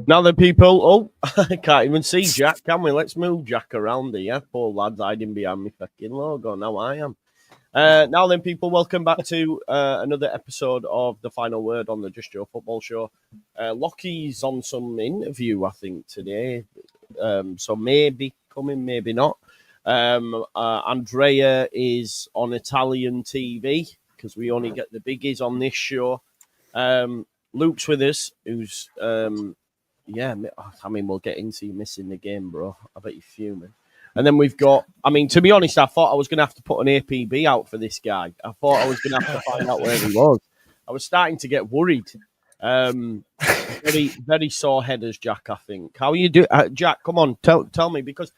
Now then, people. Oh, I can't even see Jack, can we? Let's move Jack around here. Poor lad's hiding behind me fucking logo. Now I am. Now then, people, welcome back to another episode of The Final Word on the Just Joe Football Show. Lockie's on some interview, I think, today. So maybe coming, maybe not. Andrea is on Italian TV because we only get the biggies on this show. Luke's with us, who's... we'll get into you missing the game, bro. I bet you're fuming. And then we've got, to be honest, I thought I was going to have to put an APB out for this guy. I thought I was going to have to find out where he was. I was starting to get worried. Very, very sore headers, Jack, I think. How are you doing? Jack, come on, tell me, because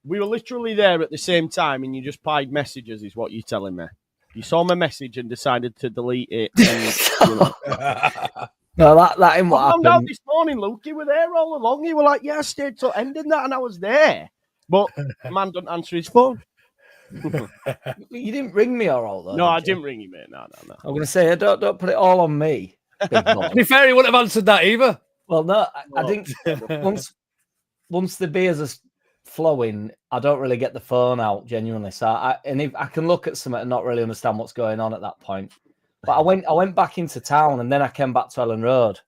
we were literally there at the same time and you just pied messages, is what you're telling me. You saw my message and decided to delete it. And, No, that ain't what happened. I found out this morning, Luke. You were there all along. You were like, yeah, I stayed till ending that, and I was there. But the man don't answer his phone. You didn't ring me or all that. No, I didn't ring you, mate. No. I'm going to say, don't put it all on me. To be fair, he wouldn't have answered that either. Well, no, I think once the beers are flowing, I don't really get the phone out, genuinely. So if I can look at something and not really understand what's going on at that point. But I went back into town and then I came back to Ellen Road.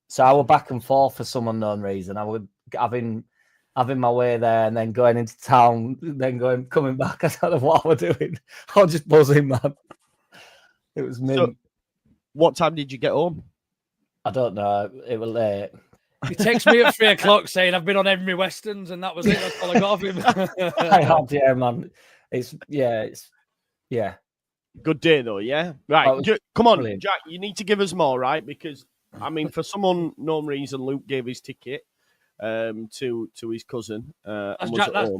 So I was back and forth for some unknown reason. I would having my way there and then going into town, then coming back. I don't know what I was doing. I was just buzzing, man. It was me. So, what time did you get home? I don't know. It was late. He texted me at 3:00 saying I've been on Emery Westerns, and that was it. That's all I got of him. I had, yeah, man. It's good day though, yeah. Right, come on, brilliant. Jack. You need to give us more, right? Because for some unknown reason, Luke gave his ticket to his cousin. That's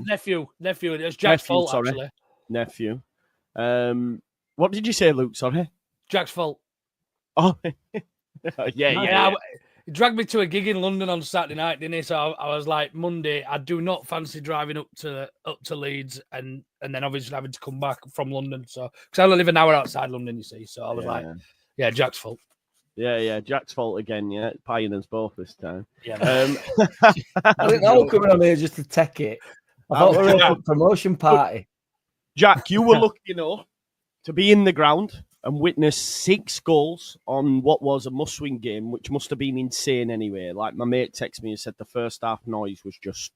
nephew. It's Jack's fault, sorry. Actually. Nephew. What did you say, Luke? Sorry. Jack's fault. Oh, yeah. He dragged me to a gig in London on Saturday night, didn't he? So I was like, Monday, I do not fancy driving up to Leeds and then obviously having to come back from London. So because I only live an hour outside London, you see. So I was Jack's fault. Yeah, Jack's fault again. Yeah, pieing us both this time. Yeah. I didn't know coming on here just to take it. I thought we were a promotion party. Jack, you were lucky enough to be in the ground and witness 6 goals on what was a must-win game, which must have been insane anyway. Like, my mate texted me and said the first half noise was just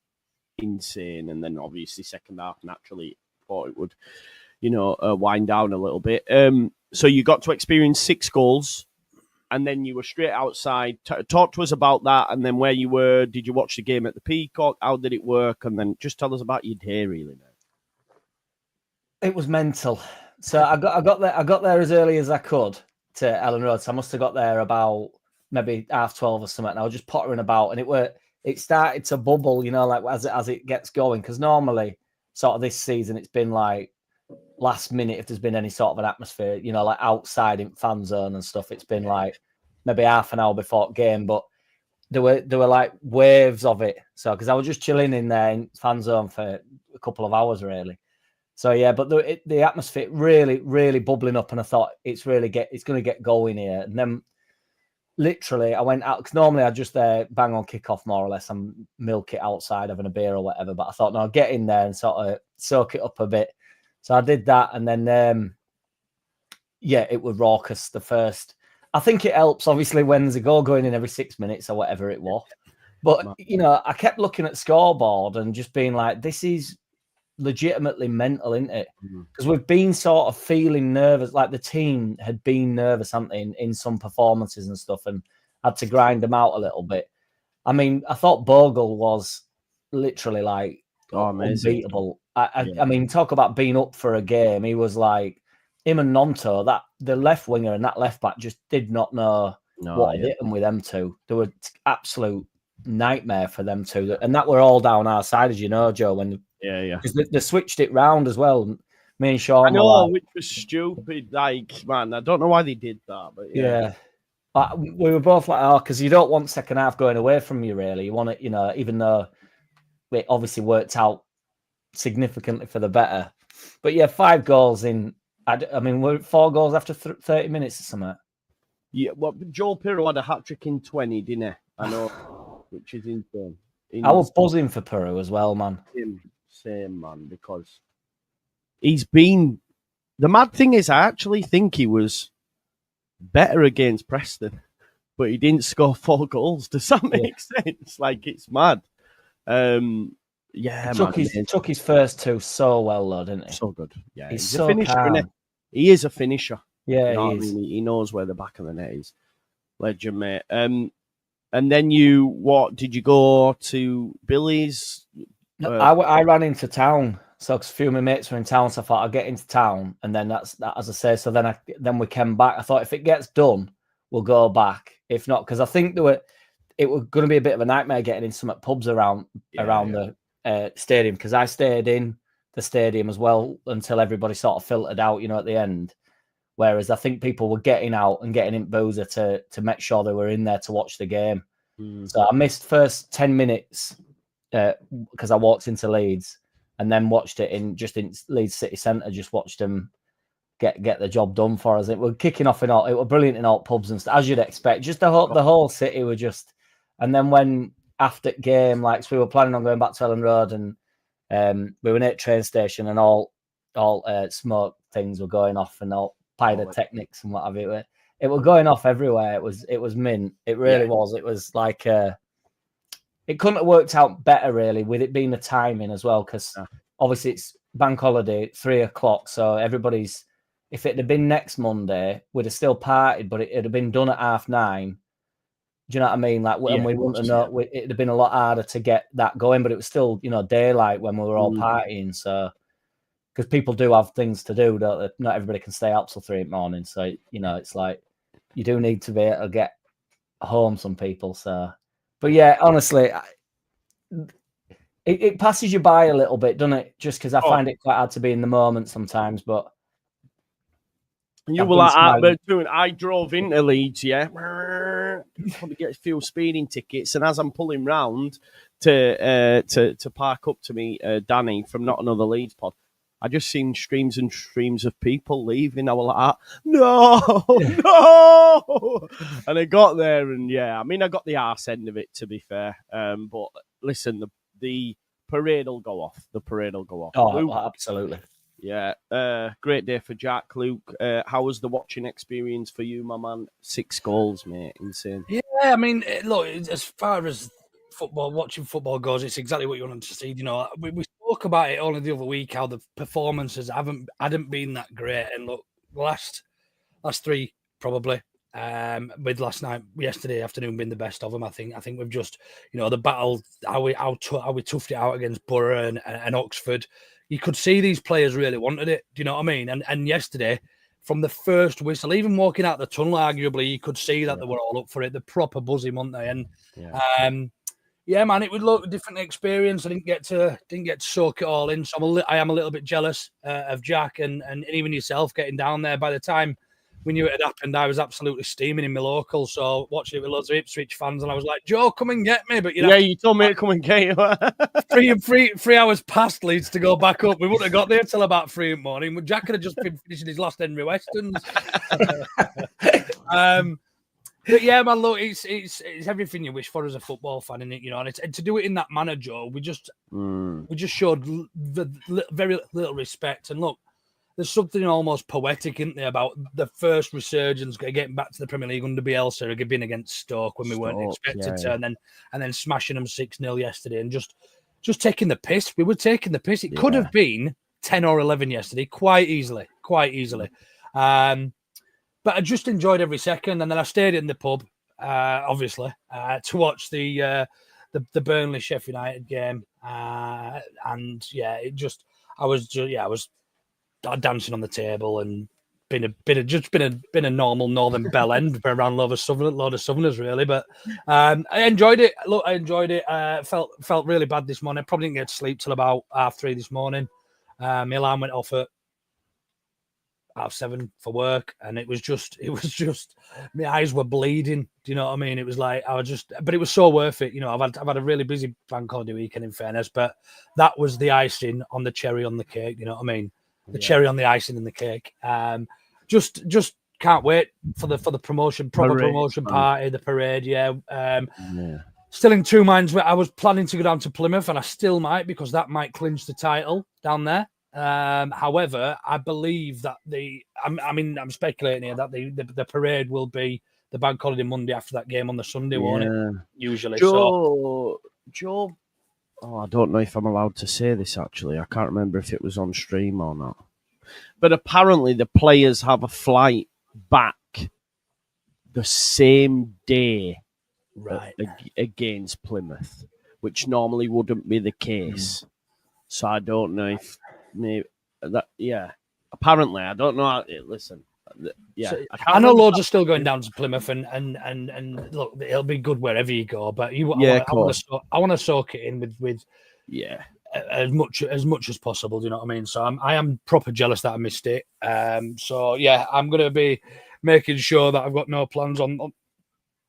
insane, and then obviously second half naturally thought it would, wind down a little bit. So you got to experience 6 goals, and then you were straight outside. Talk to us about that, and then where you were. Did you watch the game at the Peacock? How did it work? And then just tell us about your day, really, man. It was mental. So I got there as early as I could to Ellen Road. So I must have got there about maybe 12:30 or something. And I was just pottering about, and it started to bubble, like as it gets going. Because normally, sort of this season, it's been like last minute if there's been any sort of an atmosphere, like outside in fan zone and stuff. It's been like maybe half an hour before game, but there were like waves of it. So because I was just chilling in there in fan zone for a couple of hours really. So yeah, but the atmosphere really, really bubbling up, and I thought it's going to get going here. And then literally I went out because normally I just bang on kickoff more or less. I'm milk it outside having a beer or whatever. But I thought no, I'll get in there and sort of soak it up a bit. So I did that, and then it was raucous. The first, I think it helps obviously when there's a goal going in every 6 minutes or whatever it was. But I kept looking at scoreboard and just being like, this is legitimately mental, isn't it? Because we've been sort of feeling nervous, like the team had been nervous, haven't they, in some performances and stuff, and had to grind them out a little bit. I thought Bogle was literally like unbeatable. I mean, talk about being up for a game. He was like him and Nonto, that the left winger and that left back just did not know what hit them with them two. They were absolute nightmare for them two, and that were all down our side, as you know, Joe. When because they switched it round as well. Me and Sean, I know, which was stupid. Like, man, I don't know why they did that, but yeah. We were both like, because you don't want second half going away from you, really. You want it, even though it obviously worked out significantly for the better. But yeah, 5 goals in. We're 4 goals after 30 minutes or something. Yeah, well, Joel Piroe had a hat-trick in 20, didn't he? I know, which is insane. I was buzzing for Piroe as well, man. Same, man, because he's been... The mad thing is, I actually think he was better against Preston, but he didn't score 4 goals. Does that make sense? Like, it's mad. Yeah, he took his first 2 so well, though, didn't he? So good. Yeah, he's a so finisher, calm. isn't he is a finisher. Yeah, you know he is. I mean? He knows where the back of the net is. Legend, mate. And then what? Did you go to Billy's? No, I ran into town. So a few of my mates were in town, so I thought I'd get into town, and then that's that, as I say. So then we came back. I thought if it gets done, we'll go back. If not, because I think it was going to be a bit of a nightmare getting in some pubs around the stadium, because I stayed in the stadium as well until everybody sort of filtered out, at the end. Whereas I think people were getting out and getting in boozer to make sure they were in there to watch the game. So I missed first 10 minutes because I walked into Leeds. And then watched it in Leeds City Centre. Just watched them get the job done for us. It was kicking off it was brilliant in all pubs and stuff, as you'd expect. Just the whole city were just. And then when after game, like, so we were planning on going back to Ellen Road, and we were near train station, and all smoke things were going off, and all pyrotechnics and what have you. It was going off everywhere. It was mint. It really was. It was like. It couldn't have worked out better, really, with it being the timing as well, because obviously it's bank holiday, 3:00. So everybody's, if it had been next Monday, we'd have still partied, but it'd have been done at 9:30. Do you know what I mean? Like, and we wouldn't have known, it'd have been a lot harder to get that going, but it was still, daylight when we were all partying. So, because people do have things to do, don't they? Not everybody can stay up till 3 a.m. So, it's like, you do need to be able to get home, some people. So, but yeah, honestly, it passes you by a little bit, doesn't it? Just because I find it quite hard to be in the moment sometimes. But you were like, I drove into Leeds, probably get a few speeding tickets, and as I'm pulling round to park up to me, Danny from Not Another Leeds Pod, I just seen streams and streams of people leaving. I was like, no. And I got there, and I got the arse end of it, to be fair. But listen, the parade will go off. Oh, Luke, absolutely. Yeah. Great day for Jack. Luke, how was the watching experience for you, my man? 6 goals, mate. Insane. Yeah, I mean, look, as far as watching football goes, it's exactly what you want to see. We spoke about it only the other week, how the performances hadn't been that great, and look, the last 3 probably, with yesterday afternoon being the best of them. I think we've just, the battle, how we toughed it out against Borough and Oxford. You could see these players really wanted it. Do you know what I mean? And yesterday, from the first whistle, even walking out the tunnel, arguably, you could see that they were all up for it. The proper buzzing, weren't they? And man, it would look a different experience. I didn't get to soak it all in. So I am a little bit jealous of Jack and even yourself getting down there. By the time we knew it had happened, I was absolutely steaming in my local. So watching it with loads of Ipswich fans, and I was like, Joe, come and get me. But you told me to come and get you. 3 hours past Leeds to go back up. We wouldn't have got there till about 3 in the morning. Jack had just been finishing his last Henry Westerns. But yeah, man, look, it's everything you wish for as a football fan, and and to do it in that manner, Joe, we just showed very little respect. And look, there's something almost poetic, isn't there, about the first resurgence getting back to the Premier League under Bielsa, being against Stoke when we weren't expected to, and then smashing them 6-0 yesterday, and just taking the piss. We were taking the piss. It could have been 10 or 11 yesterday, quite easily. But I just enjoyed every second, and then I stayed in the pub, obviously, to watch the Burnley Sheffield United game, and I was dancing on the table and been a normal Northern Bell End around load of Southerners really, but I enjoyed it. Look, I enjoyed it. Felt really bad this morning. Probably didn't get to sleep till about 3:30 this morning. My alarm went off at 7:30 for work, and it was just my eyes were bleeding. Do you know what I mean? It was like but it was so worth it. I've had a really busy bank holiday weekend, in fairness, but that was the icing on the cherry on the cake. You know what I mean? The cherry on the icing in the cake. Just can't wait for the promotion, proper Parade, promotion man. party, the parade. Yeah. Still in two minds. I was planning to go down to Plymouth, and I still might, because that might clinch the title down there. However, I believe that I'm speculating here that the parade will be the bank holiday Monday after that game on the Sunday, won't it? Usually. Joe. Oh, I don't know if I'm allowed to say this, actually. I can't remember if it was on stream or not. But apparently the players have a flight back the same day against Plymouth, which normally wouldn't be the case. So I don't know if maybe that. Yeah, apparently I don't know. Listen, yeah, so, I know loads are still going down to Plymouth, and look, it'll be good wherever you go. But I want to soak it in with as much as possible. Do you know what I mean? So I am proper jealous that I missed it. So yeah, I'm gonna be making sure that I've got no plans on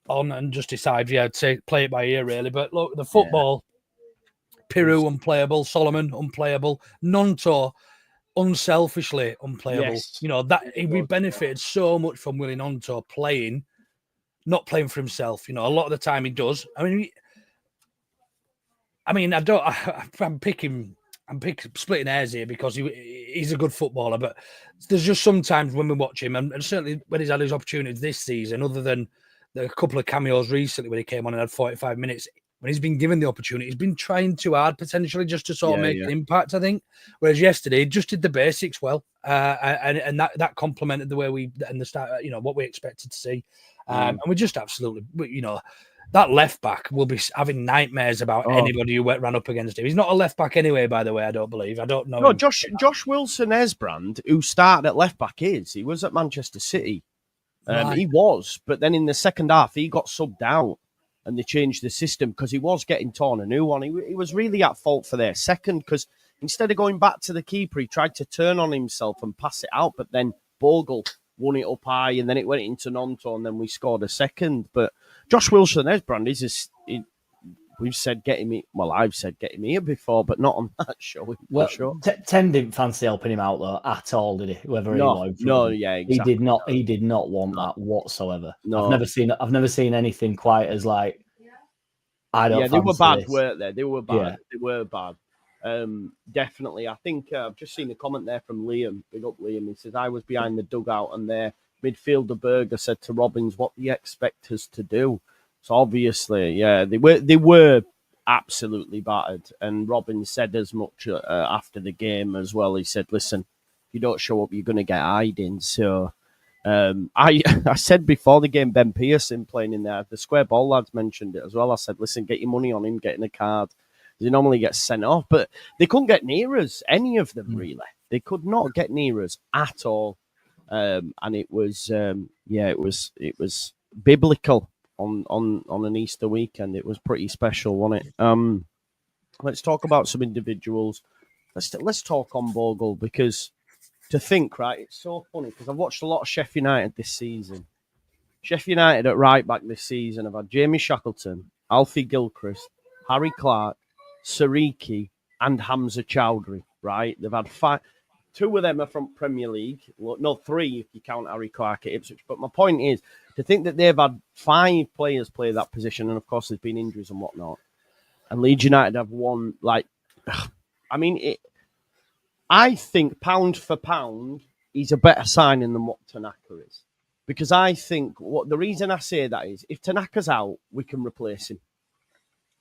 and just decide, to play it by ear, really. But look, the football, Piroe unplayable, Solomon unplayable, Nonto unselfishly unplayable. Yes. We benefited so much from Willie Nonto not playing for himself. A lot of the time he does. I'm splitting hairs here because he's a good footballer, but there's just sometimes when we watch him, and certainly when he's had his opportunities this season, other than a couple of cameos recently when he came on and had 45 minutes, when he's been given the opportunity, he's been trying too hard potentially just to sort of make an impact, I think. Whereas yesterday, he just did the basics well, and that complemented the way the start, what we expected to see, and we just absolutely, that left back will be having nightmares about anybody who ran up against him. He's not a left back anyway, by the way. I don't believe. I don't know. No, Josh Wilson-Esbrand, who started at left back, he was at Manchester City. He was, but then in the second half, he got subbed out and they changed the system because he was getting torn a new one. He was really at fault for their second, because instead of going back to the keeper, he tried to turn on himself and pass it out, but then Bogle won it up high and then it went into Nonto and then we scored a second. But Josh Wilson-Esbrand we've said get him. Well, I've said get him here before, but not on that show. Well, sure. Ten didn't fancy helping him out though at all, did he? Whoever he was. No, yeah, exactly. He did not want that whatsoever. No. I've never seen anything quite as like. I don't. Yeah, they were bad, this. weren't they? They were bad. Yeah. They were bad. Definitely. I think I've just seen a comment there from Liam. Big up, Liam. He says, I was behind the dugout and their midfielder Berger said to Robbins, what do you expect us to do? So obviously, yeah, they were absolutely battered. And Robbins said as much after the game as well. He said, listen, if you don't show up, you're going to get hiding. So I said before the game, Ben Pearson playing in there, the square ball lads mentioned it as well. I said, listen, get your money on him, getting a card. He normally gets sent off, but they couldn't get near us, any of them, really. They could not get near us at all. And it was, it was biblical on an Easter weekend. It was pretty special, wasn't it? Let's talk about some individuals. Let's talk on Bogle, because to think, right, it's so funny, because I've watched a lot of Sheffield United this season. Sheffield United at right back this season have had Jamie Shackleton, Alfie Gilchrist, Harry Clark, Sariki, and Hamza Chowdhury, right? They've had 5. 2 of them are from Premier League. Well, no, 3 if you count Harry Clark at Ipswich. But my point is, to think that they've had 5 players play that position, and of course there's been injuries and whatnot, and Leeds United have won, I think pound for pound, he's a better signing than what Tanaka is. Because I think the reason I say that is, if Tanaka's out, we can replace him.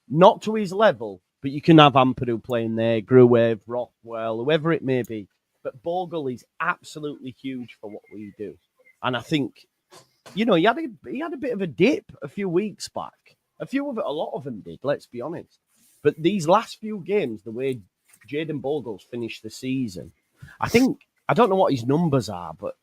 Not to his level, but you can have Ampadu playing there, Gruev, Rockwell, whoever it may be. But Bogle is absolutely huge for what we do. And I think, he had a bit of a dip a few weeks back. A lot of them did, let's be honest. But these last few games, the way Jayden Bogle's finished the season, I don't know what his numbers are, but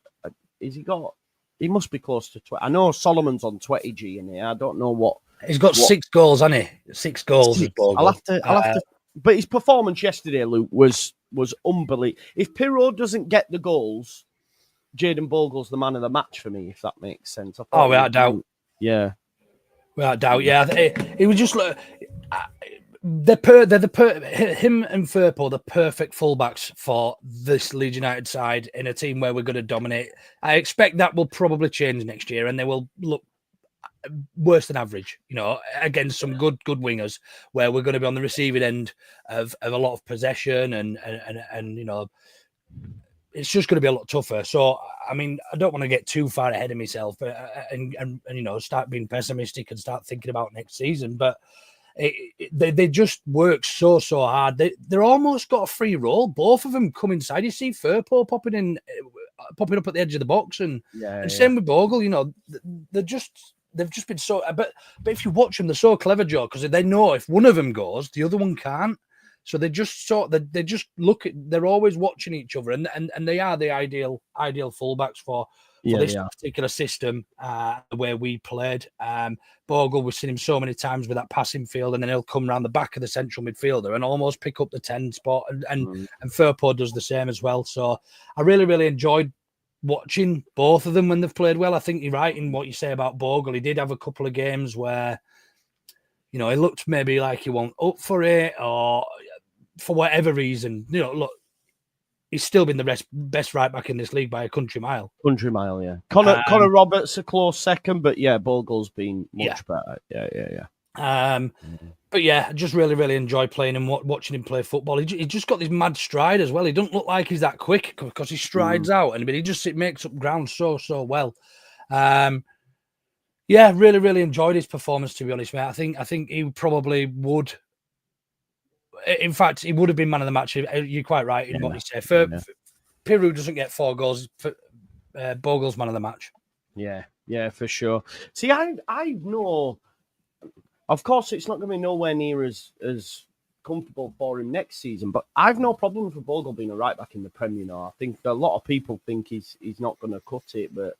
he must be close to 20. I know Solomon's on 20 G in here. I don't know what. He's got 6 goals, hasn't he? 6 goals. I'll have to. But his performance yesterday, Luke, was unbelievable. If Piroe doesn't get the goals, Jayden Bogle's the man of the match for me, if that makes sense. Without doubt. Yeah. Without doubt, yeah. He was just they're him and Firpo, the perfect fullbacks for this Leeds United side in a team where we're going to dominate. I expect that will probably change next year, and they will look worse than average, against some good wingers, where we're going to be on the receiving end of a lot of possession, and it's just going to be a lot tougher. So, I mean, I don't want to get too far ahead of myself, and start being pessimistic and start thinking about next season. But they just work so hard. They're almost got a free roll. Both of them come inside. You see Firpo popping up at the edge of the box, and same with Bogle. They've just been so. But if you watch them, they're so clever, Joe, because they know if one of them goes, the other one can't. So they just they're always watching each other, and they are the ideal fullbacks for this particular system, where we played. Bogle, we've seen him so many times with that passing field, and then he'll come around the back of the central midfielder and almost pick up the 10 spot, and Firpo does the same as well. So I really enjoyed watching both of them when they've played well. I think you're right in what you say about Bogle. He did have a couple of games where, he looked maybe like he wasn't up for it, or for whatever reason, look, he's still been the best right back in this league by a country mile. Yeah. Connor Roberts a close second, but Bogle's been much better. Yeah. But I just really enjoy playing and watching him play football. He just got this mad stride as well. He doesn't look like he's that quick because he strides out, but he makes up ground so well. Really enjoyed his performance, to be honest, mate. I think he probably would. In fact, he would have been man of the match. You're quite right in what you say. Piroe doesn't get 4 goals. Bogle's man of the match. Yeah, for sure. See, I know. Of course, it's not going to be nowhere near as comfortable for him next season, but I've no problems with Bogle being a right back in the Premier. I think a lot of people think he's not going to cut it, but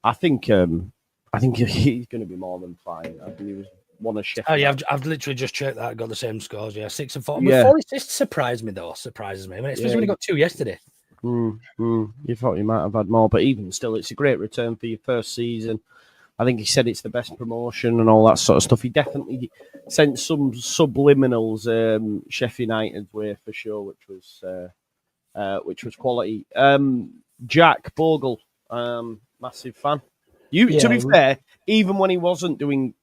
I think he's going to be more than fine. I think he was one of Sheffield. Oh yeah, I've literally just checked that. I got the same scores. 6 and 4. Yeah. 4 assists surprised me though. Surprises me. I mean, especially when he got 2 yesterday. You thought you might have had more, but even still, it's a great return for your first season. I think he said it's the best promotion and all that sort of stuff. He definitely sent some subliminals Sheffield United's way for sure, which was quality. Jack Bogle, massive fan. To be fair, even when he wasn't doing,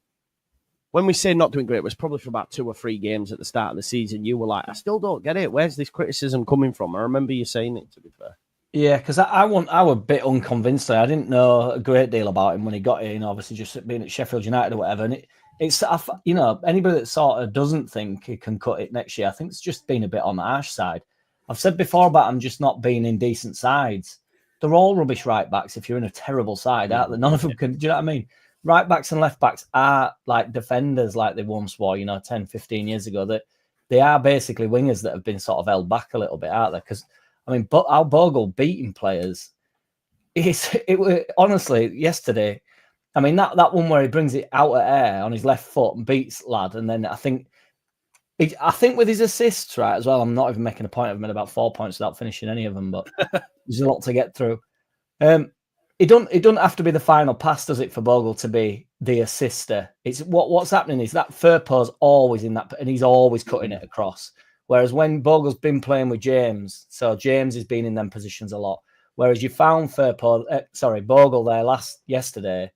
when we say not doing great, it was probably for about 2 or 3 games at the start of the season. You were like, I still don't get it. Where's this criticism coming from? I remember you saying it, to be fair. Yeah, because I was a bit unconvinced. I didn't know a great deal about him when he got here. Obviously, just being at Sheffield United or whatever. And it's anybody that sort of doesn't think he can cut it next year, I think it's just been a bit on the harsh side. I've said before about him just not being in decent sides. They're all rubbish right backs if you're in a terrible side, aren't they? None of them can. Do you know what I mean? Right backs and left backs are like defenders, like they once were, 10, 15 years ago. That they are basically wingers that have been sort of held back a little bit, aren't they? Because but how Bogle beating players it was honestly yesterday. I mean, that one where he brings it out of air on his left foot and beats lad, and then I think with his assists, right, as well. I'm not even making a point of him at about 4 points without finishing any of them, but there's a lot to get through. It don't have to be the final pass, does it, for Bogle to be the assister? It's what's happening is that Firpo's always in that, and he's always cutting it across. Whereas when Bogle's been playing with James, so James has been in them positions a lot. Whereas you found Bogle there yesterday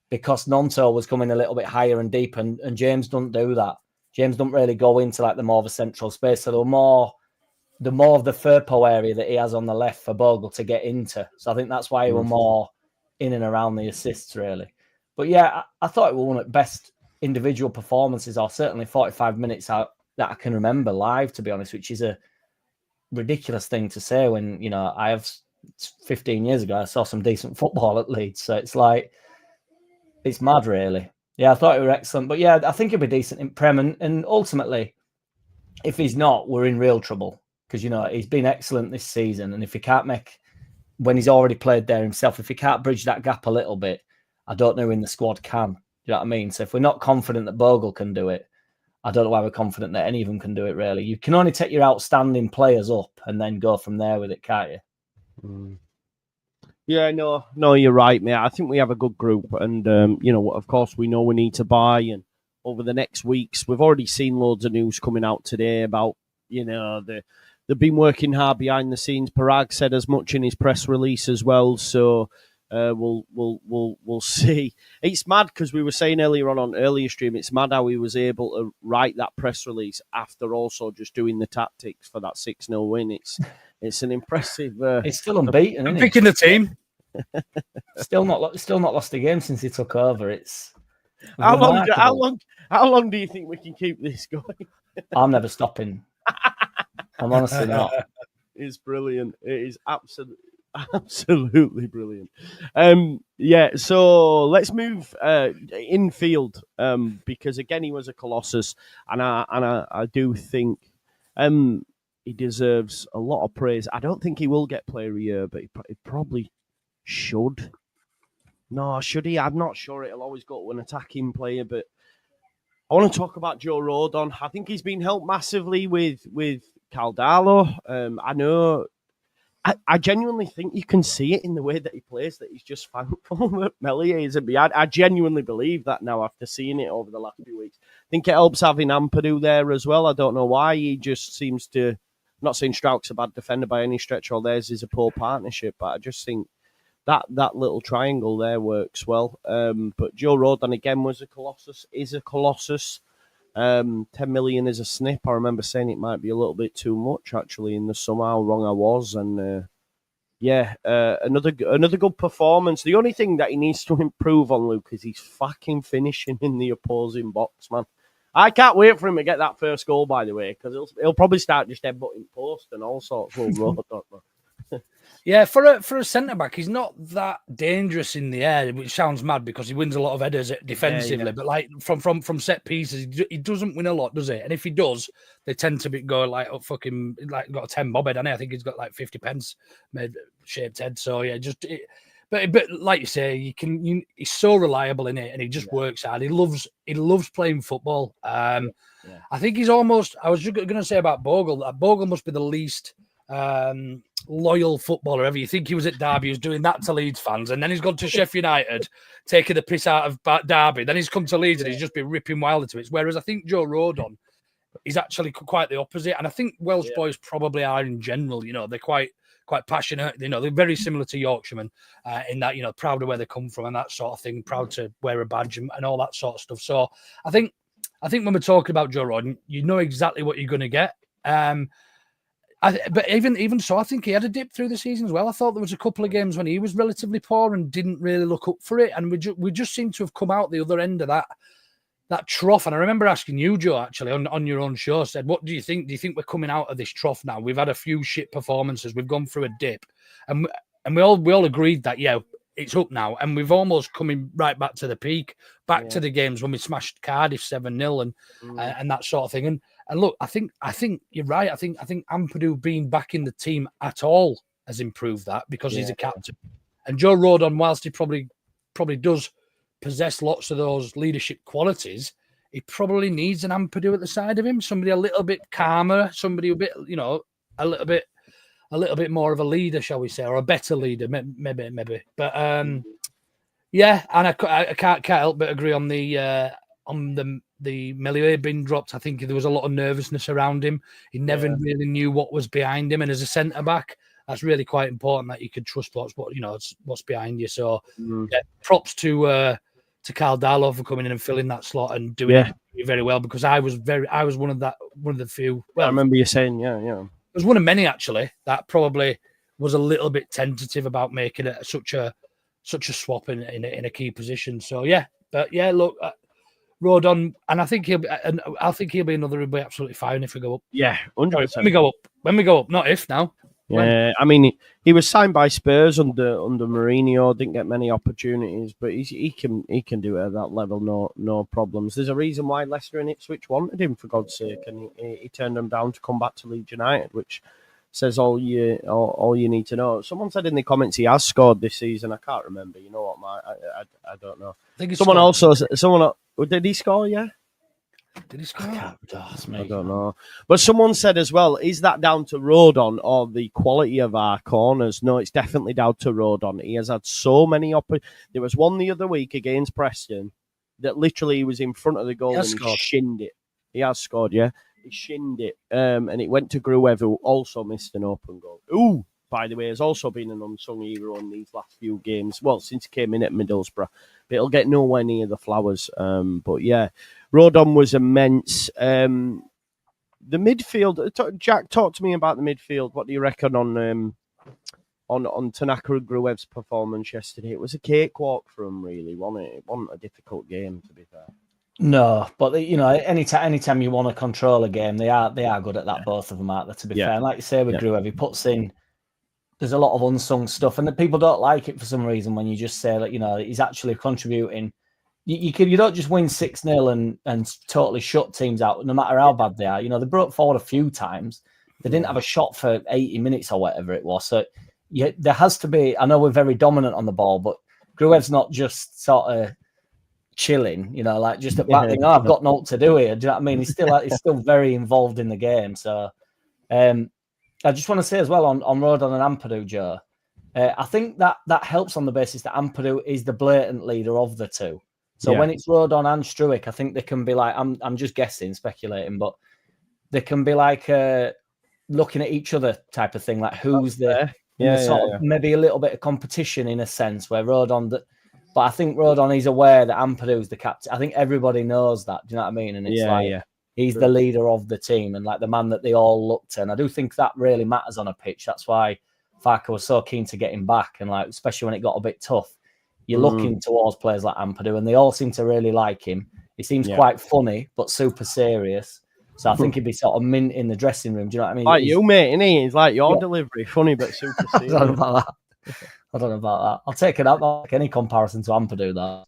because Nonto was coming a little bit higher and deep, and James doesn't do that. James doesn't really go into like the more of a central space. So the more of the Firpo area that he has on the left for Bogle to get into. So I think that's why he were more in and around the assists, really. But yeah, I thought it was one of the best individual performances, or certainly 45 minutes out that I can remember live, to be honest, which is a ridiculous thing to say when, I have 15 years ago, I saw some decent football at Leeds. So it's like, it's mad, really. Yeah, I thought it were excellent. But yeah, I think he'll be decent in Prem. And ultimately, if he's not, we're in real trouble. Because, he's been excellent this season. And if he can't when he's already played there himself, if he can't bridge that gap a little bit, I don't know who in the squad can. Do you know what I mean? So if we're not confident that Bogle can do it, I don't know why we're confident that any of them can do it, really. You can only take your outstanding players up and then go from there with it, can't you? Yeah, no, you're right, mate. I think we have a good group, and of course, we know we need to buy, and over the next weeks. We've already seen loads of news coming out today about, they've been working hard behind the scenes. Piroe said as much in his press release as well. So we'll see. It's mad because we were saying earlier on earlier stream. It's mad how he was able to write that press release after also just doing the tactics for that 6-0 win. It's an impressive. It's still unbeaten, isn't it? Picking the team. Still not lost a game since he took over. It's how long do you think we can keep this going? I'm never stopping. I'm honestly not. It's brilliant. It is absolutely brilliant. So let's move infield because again he was a colossus, and I do think he deserves a lot of praise. I don't think he will get player of the year, but he probably should. No, should he? I'm not sure. It'll always go to an attacking player, but I want to talk about Joe Rodon. I think he's been helped massively with Caldalo. I know. I genuinely think you can see it in the way that he plays, that he's just thankful that Meslier isn't behind. I genuinely believe that now after seeing it over the last few weeks. I think it helps having Ampadu there as well. I don't know why. He just seems to, I'm not saying Strauch's a bad defender by any stretch or theirs is a poor partnership, but I just think that little triangle there works well. But Joe Rodon, again, is a colossus. 10 million is a snip. I remember saying it might be a little bit too much actually in the summer, how wrong I was. And another good performance. The only thing that he needs to improve on, Luke, is he's fucking finishing in the opposing box, man. I can't wait for him to get that first goal, by the way, because he'll probably start just headbutting post and all sorts of Rodon. Yeah, for a centre back, he's not that dangerous in the air, which sounds mad because he wins a lot of headers defensively. Yeah. But like from set pieces, he doesn't win a lot, does he? And if he does, they tend to go like fucking like got a 10 bob head. I think he's got like 50 pence made shaped head. So yeah, but like you say, he's so reliable in it, and he just works hard. He loves playing football. I think he's almost. I was just going to say about Bogle that Bogle must be the least loyal footballer ever. You think he was at Derby, he was doing that to Leeds fans, and then he's gone to Sheffield United, taking the piss out of Derby. Then he's come to Leeds and he's just been ripping wilder to it. Whereas I think Joe Rodon is actually quite the opposite, and I think Welsh boys probably are in general. They're quite passionate. They're very similar to Yorkshiremen in that proud of where they come from and that sort of thing, proud to wear a badge and all that sort of stuff. So I think when we're talking about Joe Rodon, you know exactly what you're going to get. But even so, I think he had a dip through the season as well. I thought there was a couple of games when he was relatively poor and didn't really look up for it, and we just seem to have come out the other end of that trough. And I remember asking you, Joe, actually on your own show, said, "What do you think? Do you think we're coming out of this trough now? We've had a few shit performances. We've gone through a dip, and we all agreed that it's up now, and we've almost coming right back to the peak, to the games when we smashed Cardiff 7-0 and that sort of thing." And look, I think you're right. I think Ampadu being back in the team at all has improved that because he's a captain. And Joe Rodon, whilst he probably does possess lots of those leadership qualities, he probably needs an Ampadu at the side of him, somebody a little bit calmer, somebody a bit, a little bit more of a leader, shall we say, or a better leader, maybe. But and I can't help but agree on the Meslier being dropped. I think there was a lot of nervousness around him. He never really knew what was behind him, and as a centre back, that's really quite important that you could trust what's behind you. So props to Caldalo for coming in and filling that slot and doing it very well, because I was one of the few. Well, I remember you saying, I was one of many actually that probably was a little bit tentative about making it such a swap in a key position. So look. Rodon, and I think he'll be another. He'll be absolutely fine if we go up. Yeah, 100%. When we go up, not if now. Yeah, I mean, he was signed by Spurs under Mourinho. Didn't get many opportunities, but he can do it at that level. No problems. There's a reason why Leicester and Ipswich wanted him, for God's sake, and he turned them down to come back to Leeds United, which says all you need to know. Someone said in the comments he has scored this season. I can't remember. You know what, I don't know. Someone did he score? Yeah. Did he score? I don't know. But someone said as well, is that down to Rodon or the quality of our corners? No, it's definitely down to Rodon. He has had so many there was one the other week against Preston that literally he was in front of the goal and he shinned it. He has scored, yeah. He shinned it, and it went to Piroe, who also missed an open goal. Ooh, by the way, has also been an unsung hero in these last few games. Well, since he came in at Middlesbrough, but it'll get nowhere near the flowers. But yeah, Rodon was immense. The midfield, Jack, talk to me about the midfield. What do you reckon on Tanaka and Gruev's performance yesterday? It was a cakewalk for him, really, wasn't it? It wasn't a difficult game, to be fair. No, but anytime you want to control a game, they are good at that. Both of them, aren't they? To be fair, and like you say with Gruev, he puts in. There's a lot of unsung stuff, and the people don't like it for some reason when you just say that he's actually contributing. You don't just win 6-0 and totally shut teams out, no matter how bad they are. They broke forward a few times. They didn't have a shot for 80 minutes or whatever it was. So there has to be. I know we're very dominant on the ball, but Gruev's not just sort of chilling, like just at back thing. I've got nothing to do here. Do you know what I mean? He's still very involved in the game. So I just want to say as well on Rodon and Ampadu, Joe, I think that helps on the basis that Ampadu is the blatant leader of the two. So when it's Rodon and Struijk, I think they can be like, I'm just guessing, speculating, but they can be like looking at each other type of thing, like who's maybe a little bit of competition in a sense where Rodon. But I think Rodon is aware that Ampadu's the captain. I think everybody knows that. Do you know what I mean? And it's he's the leader of the team and like the man that they all look to. And I do think that really matters on a pitch. That's why Farke was so keen to get him back. And like, especially when it got a bit tough, you're looking towards players like Ampadu and they all seem to really like him. He seems quite funny, but super serious. So I think he'd be sort of mint in the dressing room. Do you know what I mean? Like you, mate, isn't he? He's like your delivery, funny, but super serious. I don't know about that. I'll take it up like any comparison to Ampadu. That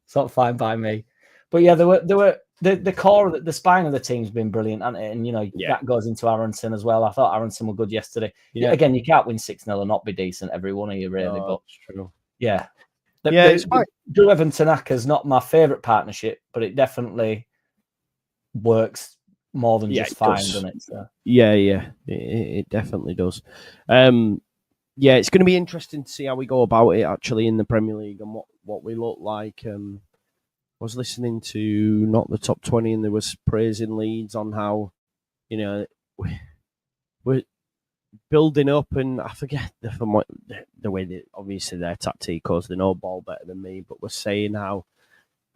it's not fine by me. But yeah, there were the core, the spine of the team's been brilliant, hasn't it? And that goes into Aronson as well. I thought Aronson were good yesterday. Yeah. Again, you can't win 6-0 and not be decent, every one of you, really. But it's true. Yeah, it's quite. Gruev and Tanaka's not my favourite partnership, but it definitely works more than just fine, doesn't it? So. Yeah, it definitely does. Yeah, it's going to be interesting to see how we go about it actually in the Premier League and what we look like. I was listening to Not the Top 20 and there was praising Leeds on how, we're building up, and I forget the way that obviously their tacticos, they know ball better than me, but we're saying how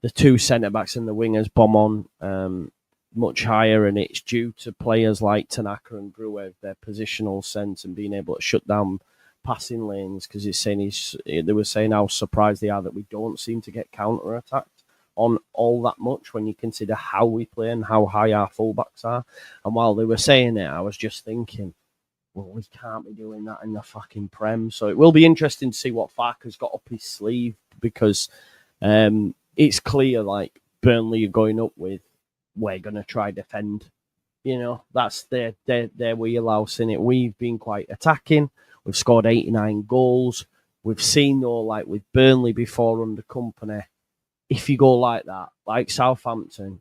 the two centre-backs and the wingers bomb on much higher, and it's due to players like Tanaka and Gruev, their positional sense and being able to shut down passing lanes, because they were saying how surprised they are that we don't seem to get counter-attacked on all that much when you consider how we play and how high our fullbacks are. And while they were saying it, I was just thinking, well, we can't be doing that in the fucking Prem. So it will be interesting to see what Farke's got up his sleeve, because it's clear, like, Burnley are going up with, we're going to try defend. That's their wheelhouse in it. We've been quite attacking. We've scored 89 goals. We've seen, though, like with Burnley before under Company, if you go like that, like Southampton,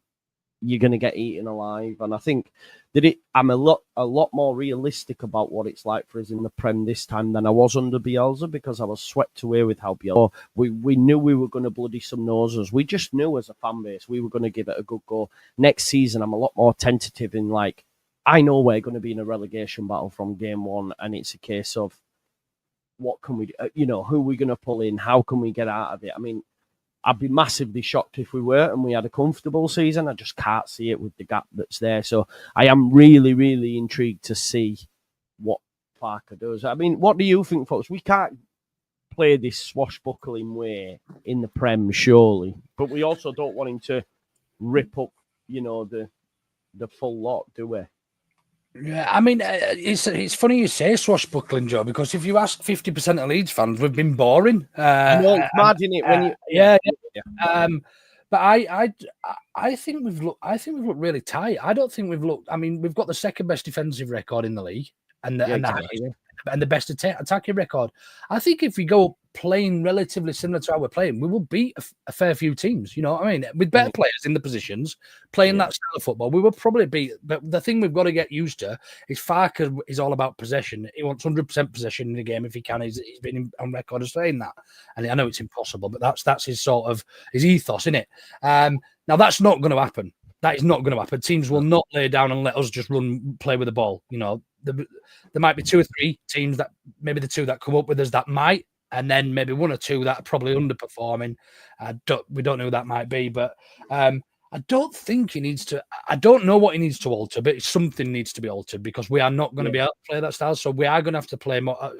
you're going to get eaten alive. And I think that I'm a lot more realistic about what it's like for us in the Prem this time than I was under Bielsa, because I was swept away with how Bielsa. We knew we were going to bloody some noses. We just knew as a fan base we were going to give it a good go. Next season, I'm a lot more tentative in, like, I know we're going to be in a relegation battle from game one, and it's a case of what can we do? Who are we going to pull in? How can we get out of it? I mean, I'd be massively shocked if we were and we had a comfortable season. I just can't see it with the gap that's there. So I am really, really intrigued to see what Farke does. I mean, what do you think, folks? We can't play this swashbuckling way in the Prem, surely. But we also don't want him to rip up, the full lot, do we? Yeah, I mean, it's funny you say swashbuckling, Joe, because if you ask 50% of Leeds fans, we've been boring. I know, it's mad, isn't it? When you, yeah. But I think we've looked really tight. I don't think we've looked. I mean, we've got the second best defensive record in the league, and the best attacking record. I think if we go playing relatively similar to how we're playing, we will beat a fair few teams. You know what I mean? With better players in the positions, playing that style of football, we will probably beat. But the thing we've got to get used to is Farker is all about possession. He wants 100% possession in the game if he can. He's been on record as saying that. And I know it's impossible, but that's his sort of his ethos, isn't it? Now, that's not going to happen. That is not going to happen. Teams will not lay down and let us just play with the ball. You know, there might be 2 or 3 teams that maybe the 2 that come up with us that might, and then maybe 1 or 2 that are probably underperforming. We don't know who that might be, but I don't think he needs to. I don't know what he needs to alter, but something needs to be altered because we are not going to be able to play that style. So we are going to have to play more, on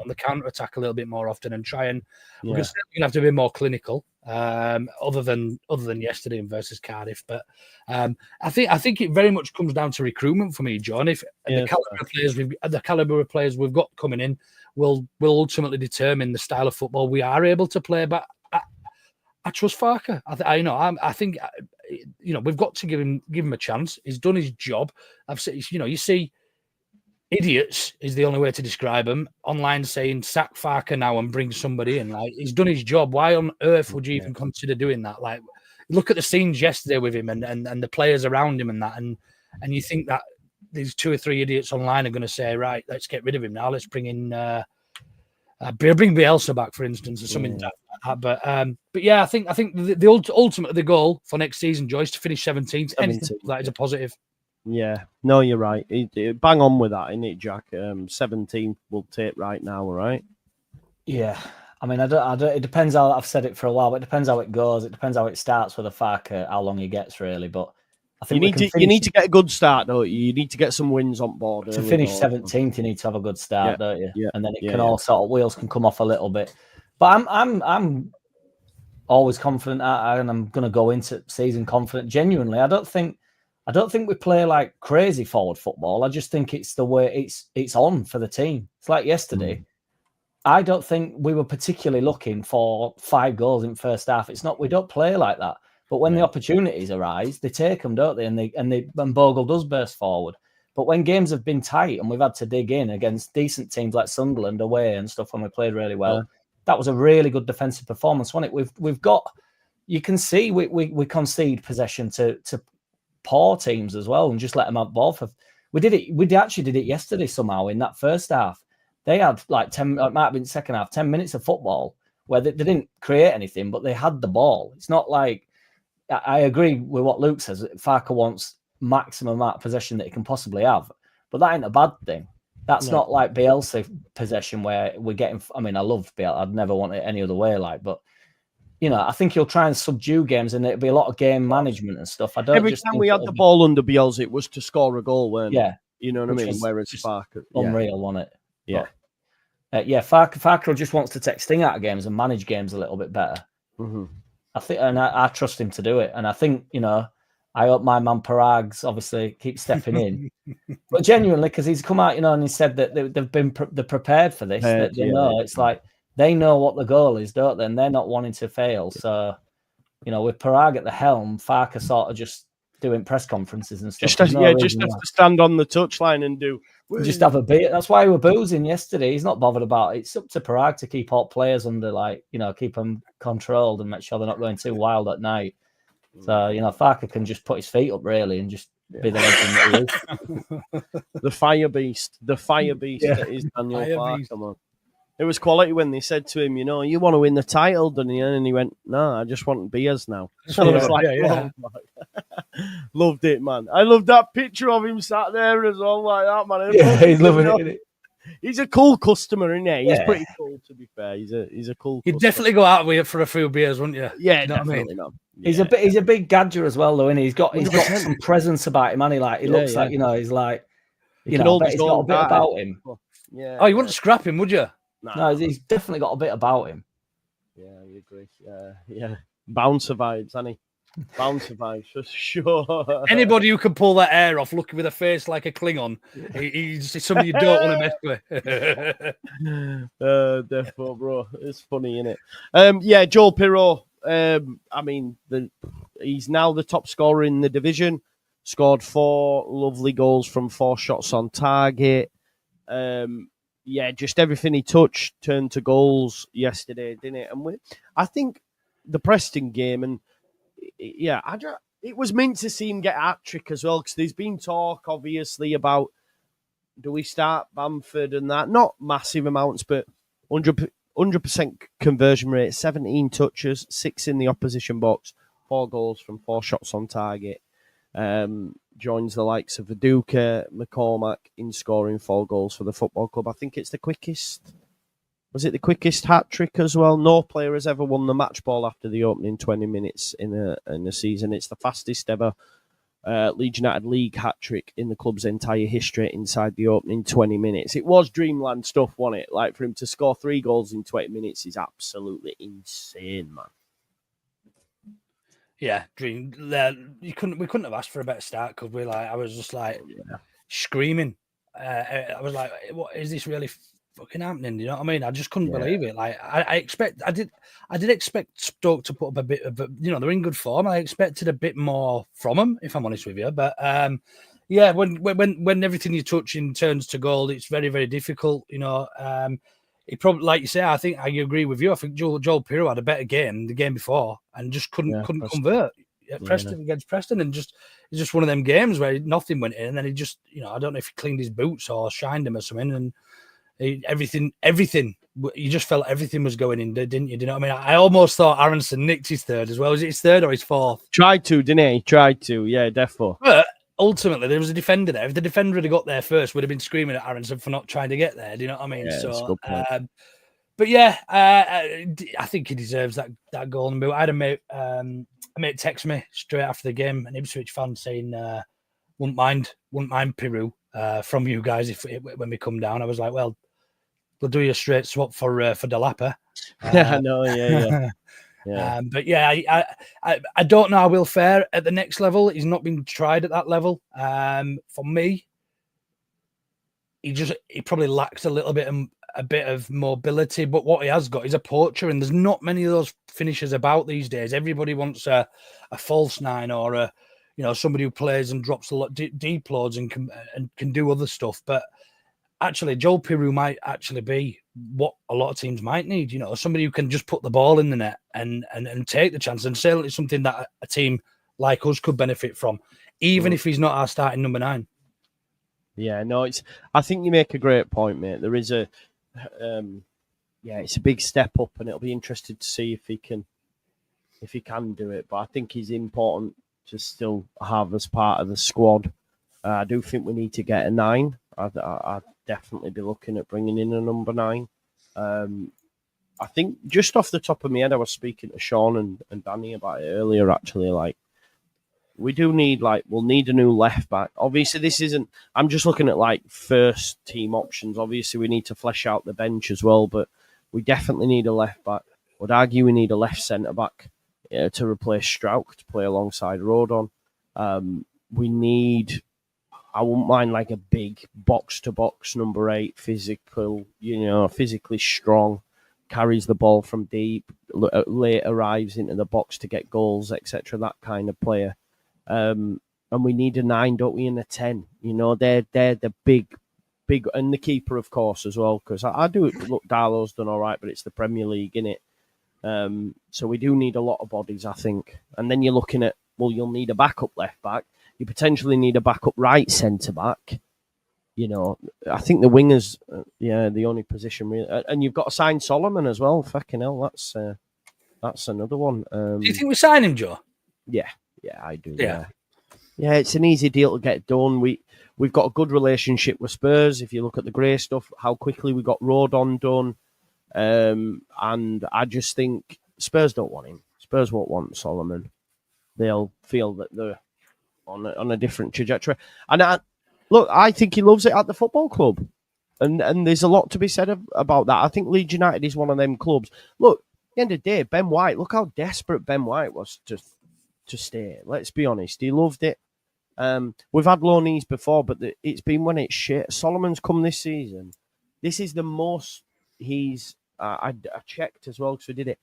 the counter attack a little bit more often and try and we're going to have to be more clinical. Other than yesterday versus Cardiff, but I think it very much comes down to recruitment for me, John. If the caliber of players we've got coming in will ultimately determine the style of football we are able to play. But I trust Farker. I think we've got to give him a chance. He's done his job. I've said, you see. Idiots is the only way to describe him. Online saying sack Farker now and bring somebody in. Like, he's done his job. Why on earth would you even consider doing that? Like, look at the scenes yesterday with him and the players around him and that. And you think that these 2 or 3 idiots online are going to say, right, let's get rid of him now. Let's bring in bring Bielsa back, for instance, or something like that. But yeah, I think ultimately the goal for next season, Joyce, to finish 17th. Anything that is a positive. Yeah, no, you're right. Bang on with that, isn't it, Jack? 17 will take right now, all right? Yeah. I mean, I don't. It depends how I've said it for a while, but it depends how it goes. It depends how it starts with a Farker, how long he gets, really. But I think you need to get a good start, don't you? You need to get some wins on board. To finish 17th, you need to have a good start, don't you? Yeah. And then it can all sort of wheels can come off a little bit. But I'm always confident, and I'm going to go into season confident. Genuinely, I don't think we play like crazy forward football. I just think it's the way it's on for the team. It's like yesterday. I don't think we were particularly looking for 5 goals in first half. It's not. We don't play like that. But when the opportunities arise, they take them, don't they? And Bogle does burst forward. But when games have been tight and we've had to dig in against decent teams like Sunderland away and stuff when we played really well, that was a really good defensive performance, wasn't it? We've got. You can see we concede possession to poor teams as well and just let them have ball. We did it. We actually did it yesterday somehow in that first half. They had like 10. It might have been second half, 10 minutes of football where they didn't create anything, but they had the ball. It's not like I agree with what Luke says. Farker wants maximum amount of possession that he can possibly have, but that ain't a bad thing. That's not like Bielsa possession where we're getting. I mean, I love Bielsa. I'd never want it any other way. But I think he'll try and subdue games, and it'll be a lot of game management and stuff. Every time we had the ball under Bielsa, it was to score a goal, weren't it? Yeah, you know what I mean. Whereas Farker, unreal, wasn't it? Yeah. Farker just wants to take sting out of games and manage games a little bit better. Mm-hmm. I think, and I trust him to do it. And I think, I hope my man Piroe obviously keeps stepping in. But genuinely, because he's come out, and he said that they're prepared for this. That they know it's like they know what the goal is, don't they? And they're not wanting to fail. So, with Piroe at the helm, Farker sort of just doing press conferences and stuff. Just have to stand on the touchline and do. Just have a beat. That's why we were boozing yesterday. He's not bothered about it. It's up to Piroe to keep all players under, keep them controlled and make sure they're not going too wild at night. So, Farker can just put his feet up, really, and just be the legend that he is. The fire beast that is Daniel Farker, man. It was quality when they said to him, you want to win the title, don't you? And he went, no, I just want beers now. So I was like, loved it, man. I loved that picture of him sat there as well, like that, man. Yeah, he's loving it, isn't he? He's a cool customer, isn't he? He's pretty cool, to be fair. He's a cool. You'd definitely go out with for a few beers, wouldn't you? Yeah, definitely. Not. Yeah. He's a big gadger as well, though, isn't he? He's got some presence about him, and he looks like he's like he's got a bit about him. Yeah. Oh, you wouldn't scrap him, would you? No, he's definitely got a bit about him. Yeah, I agree. Yeah. Bouncer vibes, hasn't he? Bouncer vibes, for sure. Anybody who can pull that hair off, looking with a face like a Klingon, he's somebody you don't want to mess with. Definitely, bro. It's funny, isn't it? Joel Piroe. He's now the top scorer in the division. Scored 4 lovely goals from 4 shots on target. yeah, just everything he touched turned to goals yesterday, didn't it? And I think the Preston game, and yeah, it was meant to see him get a hat-trick as well, because there's been talk, obviously, about do we start Bamford and that? Not massive amounts, but 100% conversion rate, 17 touches, 6 in the opposition box, 4 goals from 4 shots on target. Joins the likes of Viduka, McCormack in scoring 4 goals for the football club. I think it's the quickest. Was it the quickest hat trick as well? No player has ever won the match ball after the opening 20 minutes in a season. It's the fastest ever Leeds United League hat trick in the club's entire history inside the opening 20 minutes. It was dreamland stuff, wasn't it? Like, for him to score 3 goals in 20 minutes is absolutely insane, man. Yeah, dream. We couldn't have asked for a better start, could we? Like, I was just like screaming. I was like, "What is this really fucking happening?" You know what I mean? I just couldn't believe it. Like, I did expect Stoke to put up a bit of, they're in good form. I expected a bit more from them, if I'm honest with you. But yeah, when everything you touch in turns to gold, it's very, very difficult. It probably, like you say, I think I agree with you. I think Joel Piroe had a better game the game before and just couldn't convert. Preston against Preston, and it's just one of them games where nothing went in, and then he just, I don't know if he cleaned his boots or shined them or something, and everything. You just felt everything was going in, didn't you? Do you know what I mean? I almost thought Aronson nicked his third as well. Was it his third or his fourth? Tried to, didn't he? Tried to, yeah, definitely. But ultimately, there was a defender there. If the defender had got there first, would have been screaming at Aronson for not trying to get there. Do you know what I mean? Yeah, so, but yeah, I think he deserves that golden boot. I had a mate text me straight after the game, an Ipswich fan, saying, "Wouldn't mind Piroe from you guys when we come down." I was like, "Well, we'll do you a straight swap for Delapa." I know, yeah. Yeah. But yeah, I don't know how we'll fare at the next level. He's not been tried at that level. For me, he probably lacks a bit of mobility, but what he has got is a poacher, and there's not many of those finishers about these days. Everybody wants a false nine or somebody who plays and drops a lot deep loads and can do other stuff. But actually, Joel Piroe might actually be what a lot of teams might need. Somebody who can just put the ball in the net and take the chance, and certainly something that a team like us could benefit from, even if he's not our starting number 9. Yeah, no, I think you make a great point, mate. There is it's a big step up, and it'll be interesting to see if he can do it. But I think he's important to still have as part of the squad. I do think we need to get a 9. I'd definitely be looking at bringing in a number 9. I think just off the top of my head, I was speaking to Sean and Danny about it earlier, actually. Like, we do need, we'll need a new left back. Obviously, this isn't, I'm just looking at first team options. Obviously, we need to flesh out the bench as well, but we definitely need a left back. Would argue we need a left centre back to replace Strauch to play alongside Rodon. We need, I wouldn't mind a big box to box number 8, physical, physically strong, carries the ball from deep, late arrives into the box to get goals, etc. That kind of player. And we need a 9, don't we, and a 10. They're the big, and the keeper, of course, as well, because I do look, Darlow's done all right, but it's the Premier League, innit? So we do need a lot of bodies, I think. And then you're looking at, you'll need a backup left back. You potentially need a backup right centre back. I think the wingers, the only position really, and you've got to sign Solomon as well. Fucking hell, that's another one. Do you think we sign him, Joe? Yeah, I do. Yeah, it's an easy deal to get done. We've got a good relationship with Spurs. If you look at the grey stuff, how quickly we got Rodon done, and I just think Spurs don't want him. Spurs won't want Solomon. They'll feel that they're on a different trajectory. And I think he loves it at the football club. And there's a lot to be said about that. I think Leeds United is one of them clubs. Look, at the end of the day, Ben White, look how desperate Ben White was to stay. Let's be honest. He loved it. We've had loanees before, but it's been when it's shit. Solomon's come this season. This is the most I checked as well because we did it.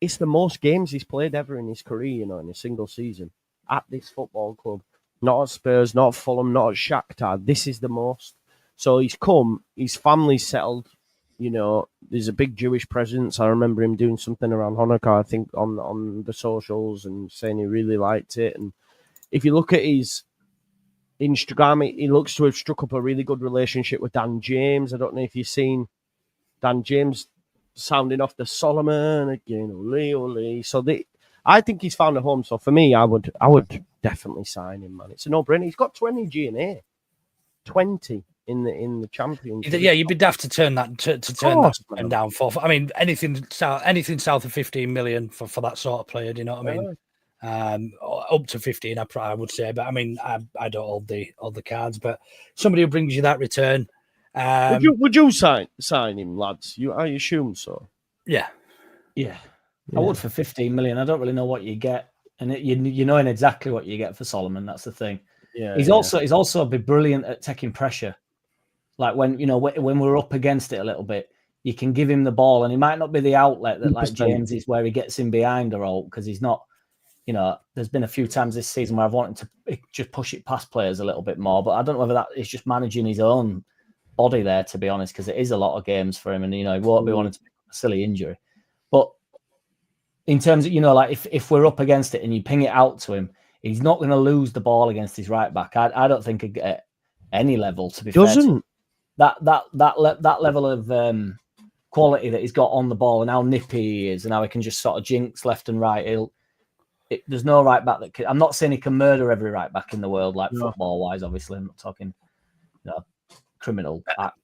It's the most games he's played ever in his career, in a single season at this football club. Not at Spurs, not at Fulham, not at Shakhtar. This is the most. So he's come, his family's settled. You know, there's a big Jewish presence. I remember him doing something around Hanukkah, I think, on the socials and saying he really liked it. And if you look at his Instagram, he looks to have struck up a really good relationship with Dan James. I don't know if you've seen Dan James sounding off the Solomon again, ole, ole. So I think he's found a home. So for me, I would definitely sign him, man. It's a no-brainer. He's got 20 G&A, 20 in the Championship. Yeah, you'd be daft to turn that that down for. I mean, anything south of 15 million for that sort of player. Do you know what I mean? Up to 15, I would say. But I mean, I don't hold the cards. But somebody who brings you that return. Would you sign him, lads? I assume so. Yeah. I would for 15 million. I don't really know what you get, and you knowing exactly what you get for Solomon. That's the thing. Yeah, he's also be brilliant at taking pressure. Like when we're up against it a little bit, you can give him the ball, and he might not be the outlet that like James is, where he gets in behind or all, because he's not. You know, there's been a few times this season where I've wanted to just push it past players a little bit more, but I don't know whether that is just managing his own body there, to be honest, because it is a lot of games for him, and he won't be wanting to pick up a silly injury. But in terms of like if we're up against it and you ping it out to him, he's not going to lose the ball against his right back. I don't think at any level, to be fair. That level of quality that he's got on the ball and how nippy he is and how he can just sort of jinx left and right. There's no right back that can. I'm not saying he can murder every right back in the world, like football wise. Obviously, I'm not talking criminal act.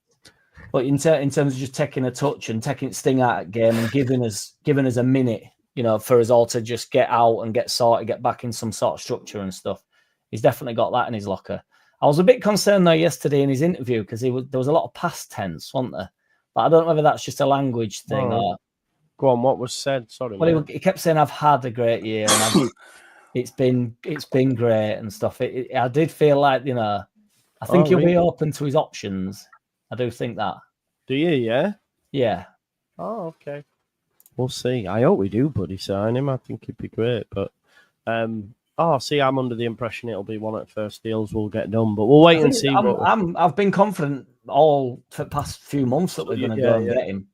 But in terms of just taking a touch and taking sting out of game and giving us a minute, for us all to just get out and get sorted, get back in some sort of structure and stuff. He's definitely got that in his locker. I was a bit concerned though yesterday in his interview because there was a lot of past tense, wasn't there? But I don't know whether that's just a language thing or. Go on, what was said? Sorry. Well, he kept saying, "I've had a great year, and it's been great and stuff." I did feel like I think he'll be open to his options. I do think that. Do you? Yeah. Yeah. Oh, okay. We'll see. I hope we do, buddy. Sign him. I think he'd be great. But I'm under the impression it'll be one of the first deals we'll get done. But we'll wait and see. I've been confident all for the past few months that we're going to go and get him.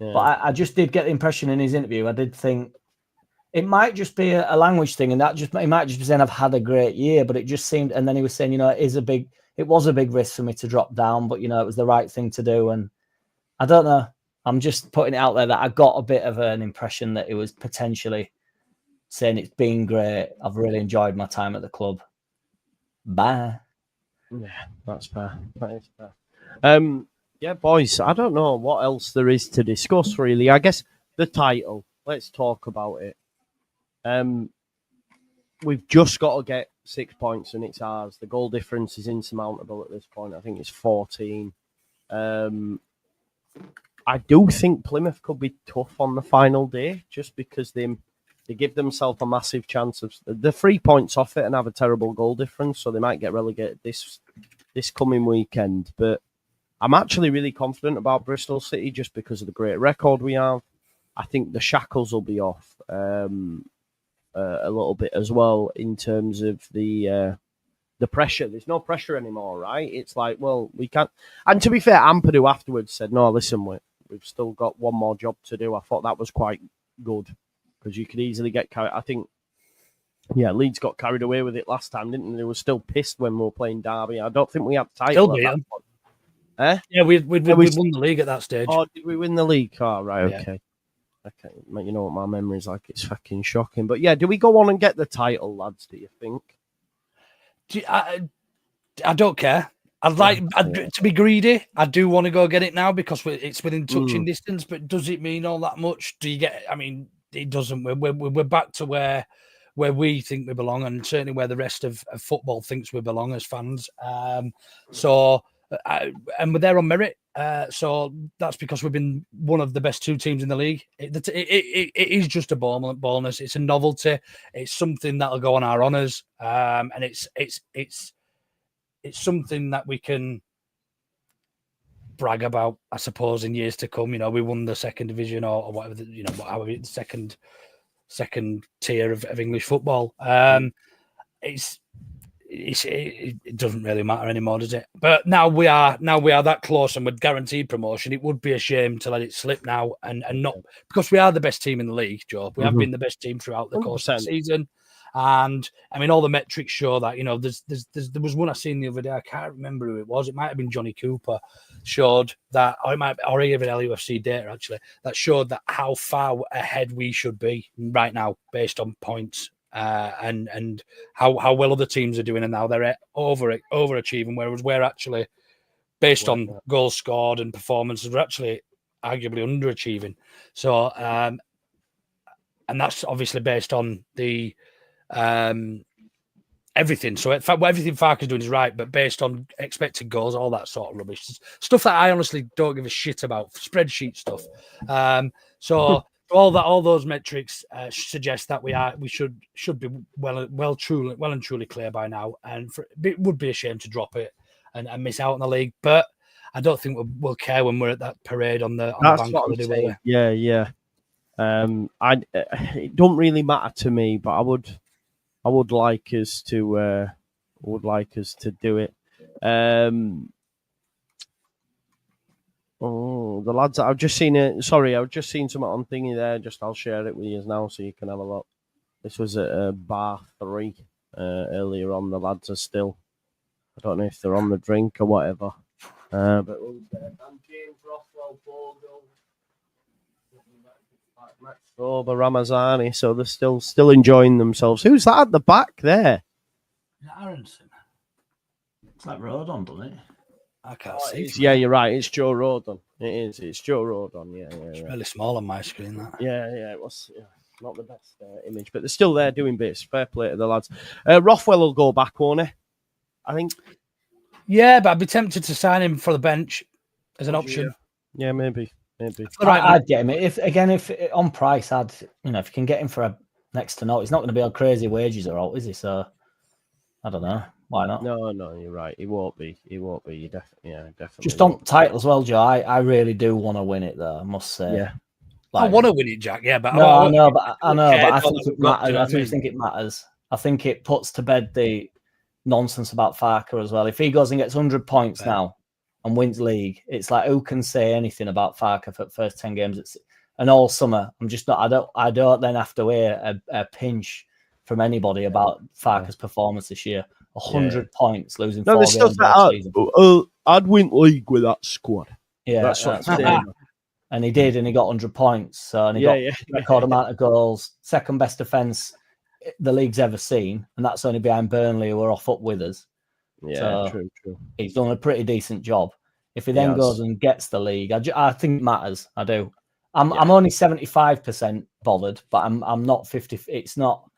Yeah. But I just did get the impression in his interview. I did think it might just be a language thing, and he might just be saying, "I've had a great year," but it just seemed. And then he was saying, it was a big risk for me to drop down, but it was the right thing to do. And I don't know. I'm just putting it out there that I got a bit of an impression that it was potentially saying it's been great. I've really enjoyed my time at the club. Bye. Yeah, that's fair. That is fair. Yeah, boys, I don't know what else there is to discuss, really. I guess the title. Let's talk about it. We've just got to get 6 points, and it's ours. The goal difference is insurmountable at this point. I think it's 14. I do think Plymouth could be tough on the final day, just because they give themselves a massive chance of the 3 points off it and have a terrible goal difference, so they might get relegated this coming weekend. But I'm actually really confident about Bristol City just because of the great record we have. I think the shackles will be off a little bit as well in terms of the pressure. There's no pressure anymore, right? It's like, well, we can't. And to be fair, Ampadu afterwards said, "No, listen, we've still got one more job to do." I thought that was quite good because you could easily get carried. I think, Leeds got carried away with it last time, didn't they? They were still pissed when we were playing Derby. I don't think we had the title at that point. Yeah, we'd won the league at that stage. Oh, did we win the league? Oh, right, yeah. Okay. You know what my memory's like? It's fucking shocking. But yeah, do we go on and get the title, lads, do you think? I don't care. To be greedy. I do want to go get it now because it's within touching distance, but does it mean all that much? Do you get I mean, it doesn't. We're back to where we think we belong, and certainly where the rest of football thinks we belong as fans. And we're there on merit. So that's because we've been one of the best two teams in the league. It is just a bonus. It's a novelty. It's something that'll go on our honours, and it's something that we can brag about, I suppose, in years to come. We won the second division or whatever, the second tier of English football. it doesn't really matter anymore, does it? But now we are that close and with guaranteed promotion. It would be a shame to let it slip now and not, because we are the best team in the league, Joe. We have been the best team throughout the course of the season. And I mean, all the metrics show that, there was one I seen the other day. I can't remember who it was. It might have been Johnny Cooper. Showed that, or even LUFC data actually, that showed that how far ahead we should be right now based on points. And how well other teams are doing, and now they're overachieving, whereas we're actually, based on goals scored and performances, we're actually arguably underachieving. So, and that's obviously based on the everything. So everything Farke's doing is right, but based on expected goals, all that sort of rubbish stuff that I honestly don't give a shit about, spreadsheet stuff. So. All those metrics suggest that we should be well and truly clear by now, and it would be a shame to drop it and miss out on the league. But I don't think we'll care when we're at that parade on the bank holiday, will we? Yeah. It don't really matter to me, but I would like us to do it. Oh, the lads! I've just seen it. Sorry, I've just seen something on thingy there. I'll share it with you now so you can have a look. This was at bar 3 earlier on. The lads are still. I don't know if they're on the drink or whatever. But who's there? Dan James, Rothwell, Bogle, Max Rober, Ramazani. So they're still enjoying themselves. Who's that at the back there? Aronson. It's like Rodon, doesn't it? I can't see. Yeah, you're right. It's Joe Rodon. It is. It's Joe Rodon. Yeah. It's really small on my screen. That. Yeah. It was not the best image, but they're still there doing bits. Fair play to the lads. Rothwell will go back, won't he? I think. Yeah, but I'd be tempted to sign him for the bench as an option. Yeah, maybe. I'd get him. If on price, if you can get him for a next to no, he's not going to be on crazy wages or all, is he? So I don't know. Why not? No, you're right. He won't be. You definitely. Just on title as well, Joe. I really do want to win it, though. I must say. Yeah. I want to win it, Jack. Yeah, but I know, but I think it matters. I do think it matters. I think it puts to bed the nonsense about Farke as well. If he goes and gets 100 points now and wins league, it's like, who can say anything about Farke for the first 10 games? And all summer, I'm just not. I don't then have to hear a pinch from anybody about Farke's performance this year. 100 points, losing 4 games last season. I'd win league with that squad. Yeah, that's what I'm saying. And he did, and he got 100 points. So, and he got record amount of goals, second best defence the league's ever seen, and that's only behind Burnley, who are off up with us. Yeah, so true. He's done a pretty decent job. If he then goes and gets the league, I think it matters. I do. I'm only 75% bothered, but I'm not 50. It's not.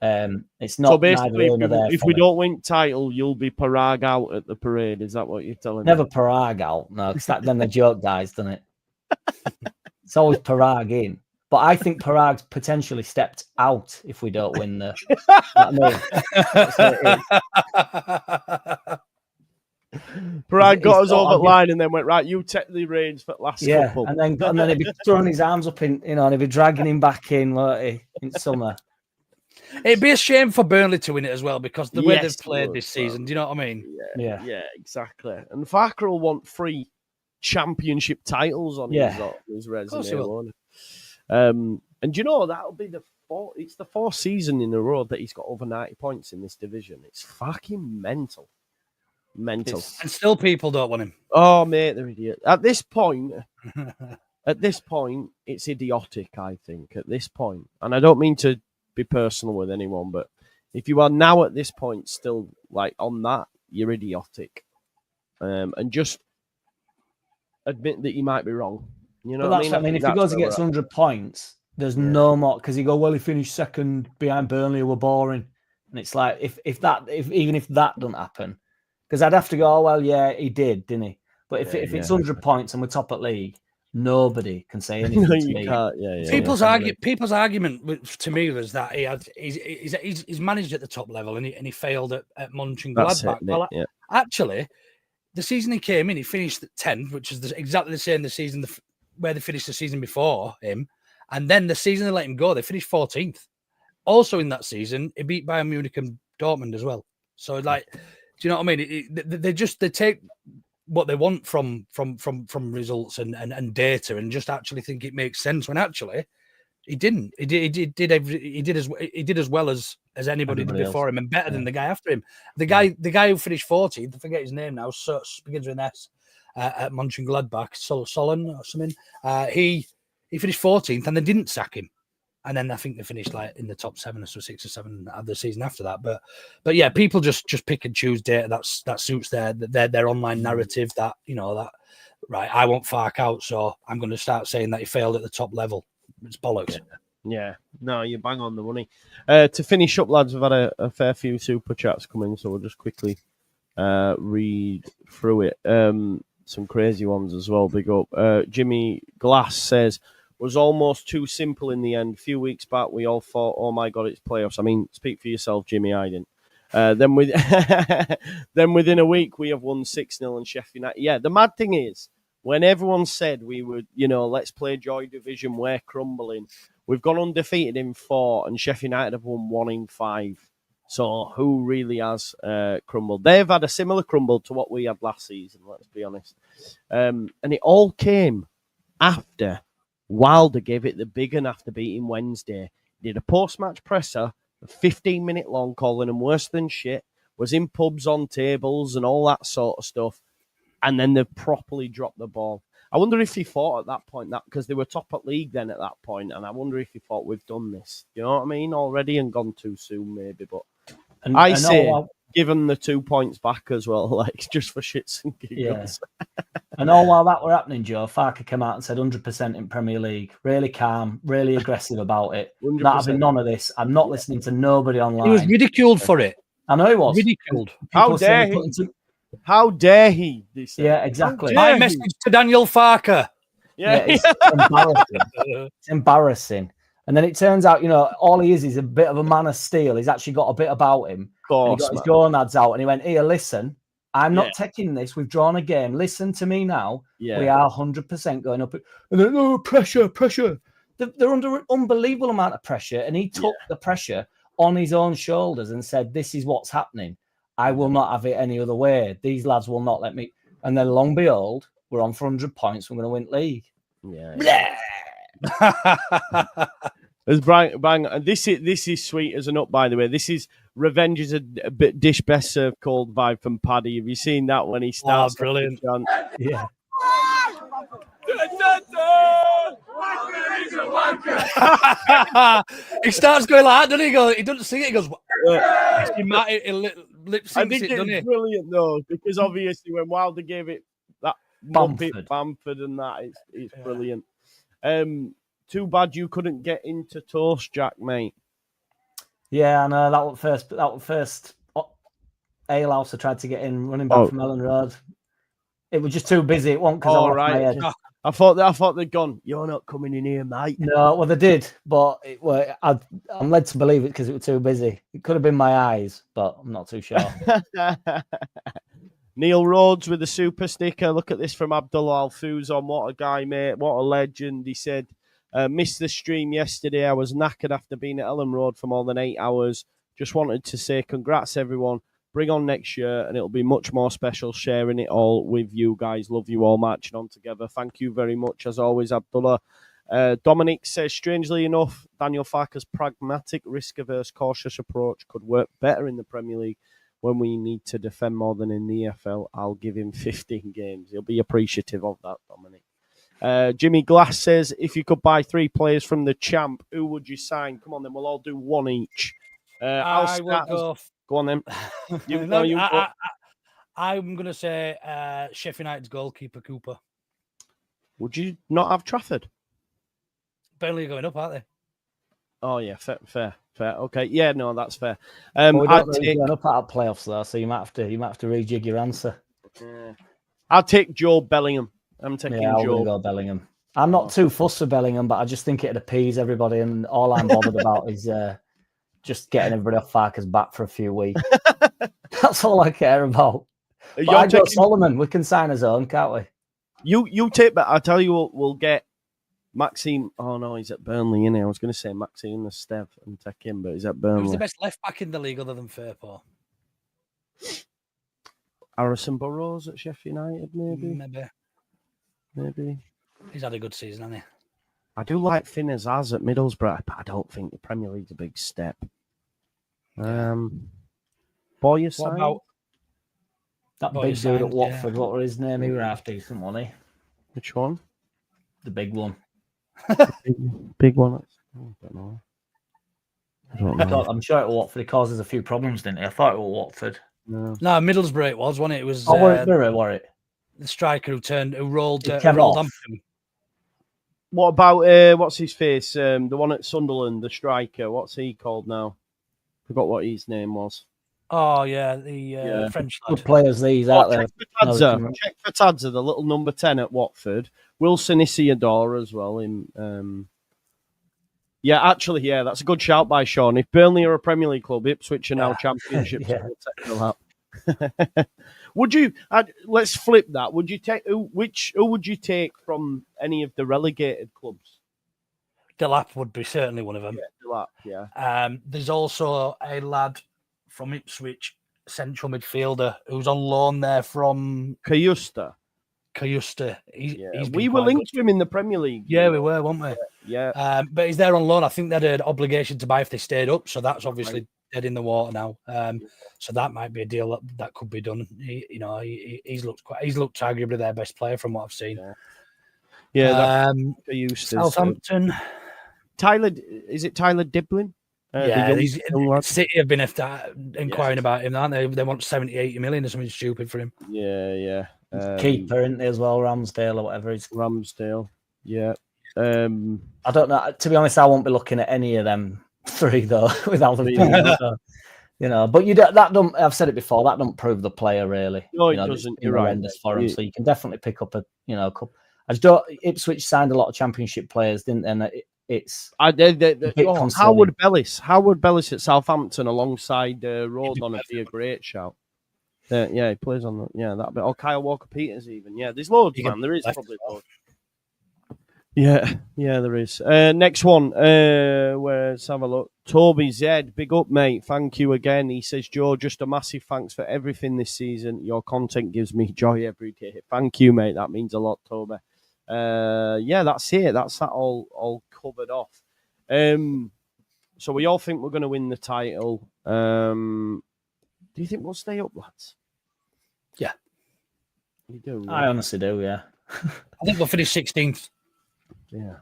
It's not. So basically, if we don't win title, you'll be Piroe out at the parade. Is that what you're telling me? Never Piroe out. No, because then the joke dies, doesn't it? It's always Piroe in. But I think Piroe's potentially stepped out if we don't win the. Piroe got us over the line and then went, right, you take the reins for the last couple. And then he'd be throwing his arms up and he'd be dragging him back in, won't he, in summer. It'd be a shame for Burnley to win it as well, because the way they've played this season, do you know what I mean? Yeah, exactly. And Farke will want 3 championship titles on his resume. And you know, that'll be the 4th season in a row that he's got over 90 points in this division. It's fucking mental. And still people don't want him. Oh, mate, they're idiots. At this point, it's idiotic, I think, at this point. And I don't mean to be personal with anyone, but if you are now at this point still like on that, you're idiotic. And just admit that you might be wrong. You know what I mean? If he goes and gets 100 points, there's no more, because he he finished second behind Burnley, who were boring. And it's like, if that doesn't happen, because I'd have to go, oh, well, yeah, he did, didn't he? But if it's 100 points and we're top at league, nobody can say anything to me. People's argument to me was that he's managed at the top level and he failed at Mönchengladbach. Actually, the season he came in, he finished at 10th, which is exactly the same the season where they finished the season before him. And then the season they let him go, they finished 14th. Also in that season, he beat Bayern Munich and Dortmund as well. So, like, do you know what I mean? They take what they want from results and data, and just actually think it makes sense when actually he didn't. He did as well as anybody did before him, and better than the guy after him. The guy who finished 14th, I forget his name now, begins with an S, at Mönchengladbach, Solon or something. He finished 14th, and they didn't sack him. And then I think they finished like in the top 7 or 6 or 7 of the season after that. But yeah, people just pick and choose data that suits their online narrative. That, you know, that right, I want Fark out, so I'm going to start saying that he failed at the top level. It's bollocks. Yeah, no, you bang on the money. To finish up, lads, we've had a fair few super chats come in, so we'll just quickly read through it. Some crazy ones as well. Big up. Jimmy Glass says, was almost too simple in the end. A few weeks back, we all thought, oh my God, it's playoffs. I mean, speak for yourself, Jimmy, I didn't. Then within a week, we have won 6-0 and Sheffield United. Yeah, the mad thing is, when everyone said we would, you know, let's play Joy Division, we're crumbling. We've gone undefeated in 4 and Sheffield United have won 1 in 5. So who really has crumbled? They've had a similar crumble to what we had last season, let's be honest. And it all came after Wilder gave it the big one after beating Wednesday. He did a post-match presser, 15-minute long, calling them worse than shit, was in pubs on tables and all that sort of stuff, and then they've properly dropped the ball. I wonder if he thought at that point, that because they were top at league then at that point, and I wonder if he thought, we've done this, you know what I mean, already, and gone too soon maybe. But I say, give them the 2 points back as well, like just for shits and giggles. Yeah. And all while that were happening, Joe, Farker came out and said 100% in Premier League. Really calm, really aggressive about it. 100%. Not having none of this. I'm not listening to nobody online. He was ridiculed for it. I know he was. Ridiculed. How dare he? How dare he? Yeah, exactly. My message to Daniel Farker. Yeah, it's embarrassing. It's embarrassing. And then it turns out, you know, all he is a bit of a man of steel. He's actually got a bit about him. Of course, he got his gonads out and he went, here, listen, I'm not taking this. We've drawn a game. Listen to me now. Yeah. We are 100% going up. And then, oh, pressure. They're under an unbelievable amount of pressure. And he took the pressure on his own shoulders and said, this is what's happening. I will not have it any other way. These lads will not let me. And then, long behold, we're on for 100 points. We're going to win league. Yeah. As Brian, this is sweet as an up, by the way. This is Revenge is a bit dish best served cold vibe from Paddy. Have you seen that when he starts? Oh, brilliant. Yeah. He starts going like that, doesn't he? He doesn't sing it. He goes, he lip syncs. I think it's brilliant though, because obviously when Wilder gave it that Bamford and that, it's brilliant. Too bad you couldn't get into Toast Jack, mate. Yeah, I know. That was first ale house I tried to get in, running back from Ellen Road. It was just too busy. It wasn't because I was off my head. I thought they'd gone, you're not coming in here, mate. No, well, they did, but I'm led to believe it because it was too busy. It could have been my eyes, but I'm not too sure. Neil Rhodes with the super sticker. Look at this from Abdullah Al-Fuzon. What a guy, mate. What a legend. He said, missed the stream yesterday. I was knackered after being at Ellen Road for more than 8 hours. Just wanted to say congrats, everyone. Bring on next year, and it'll be much more special sharing it all with you guys. Love you all marching on together. Thank you very much, as always, Abdullah. Dominic says, strangely enough, Daniel Farker's pragmatic, risk-averse, cautious approach could work better in the Premier League when we need to defend more than in the EFL. I'll give him 15 games. He'll be appreciative of that, Dominic. Jimmy Glass says, if you could buy 3 players from the champ, who would you sign? Come on, then we'll all do one each. I will go. Go on, then. I'm going to say Sheffield United's goalkeeper, Cooper. Would you not have Trafford? Burnley are going up, aren't they? Oh, yeah, fair. Okay, yeah, no, that's fair. We don't really going up out of playoffs, though, so you might have to rejig your answer. I'll take Joe Bellingham. I'm taking Joe. I'll go Bellingham. I'm not too fussed for Bellingham, but I just think it'd appease everybody, and all I'm bothered about is just getting everybody off Farker's back for a few weeks. That's all I care about. But I got Solomon. We can sign his own, can't we? You take, but I tell you, we'll get Maxime. Oh no, he's at Burnley, isn't he? I was going to say Maxime Stev and take him, but he's at Burnley. Who's the best left back in the league other than Firpo? Harrison Burrows at Sheffield United, maybe. Maybe. He's had a good season, hasn't he? I do like Finn Azaz at Middlesbrough, but I don't think the Premier League's a big step. Boyer What about that Boyer big dude at signed, Watford? What was his name? He was half decent, wasn't he? Which one? The big one. Big one. I don't know. I'm sure it was Watford. He causes a few problems, didn't he? I thought it was Watford. No. No, Middlesbrough it was, wasn't it? It was Piroe, it? the striker who rolled came off. Hampton. What about what's his face? The one at Sunderland, the striker. What's he called now? Forgot what his name was. Oh yeah, the French lad. Good players these out there. Check for Tadza, the little number 10 at Watford. Wilson Isiodor as well. Yeah, actually, yeah, that's a good shout by Sean. If Burnley are a Premier League club, Ipswich are now Championship. Would you? Let's flip that. Would you take who would you take from any of the relegated clubs? Delap would be certainly one of them. Yeah, Delap, yeah. There's also a lad from Ipswich, central midfielder, who's on loan there from Cayusta. We were linked to him in the Premier League. Yeah, we were, weren't we? Yeah. But he's there on loan. I think they had an obligation to buy if they stayed up, so that's obviously dead in the water now. So that might be a deal that could be done. He's looked arguably their best player from what I've seen. Yeah. Southampton. Tyler, is it Tyler Diblin? City have been inquiring about him, aren't they? They want 70-80 million or something stupid for him. Yeah. Keeper, isn't he, as well? Ramsdale or whatever he's. Ramsdale, yeah. I don't know. To be honest, I won't be looking at any of them three though. Without them, but you don't. That don't. I've said it before. That don't prove the player really. No, it doesn't. You're right. For him, so you can definitely pick up a couple. I just don't. Ipswich signed a lot of Championship players, didn't they? And it's Howard Bellis at Southampton alongside Rodon would be a great shout. He plays on that. Yeah, that bit. Or Kyle Walker-Peters even. Yeah, there's loads, man. There is probably loads. Yeah, there is. Next one. Let's have a look. Toby Z, big up, mate. Thank you again. He says, Joe, just a massive thanks for everything this season. Your content gives me joy every day. Thank you, mate. That means a lot, Toby. That's it. That's that all covered off. So we all think we're going to win the title. Do you think we'll stay up, lads? Yeah. You do? I honestly do, yeah. I think we'll finish 16th. Yeah.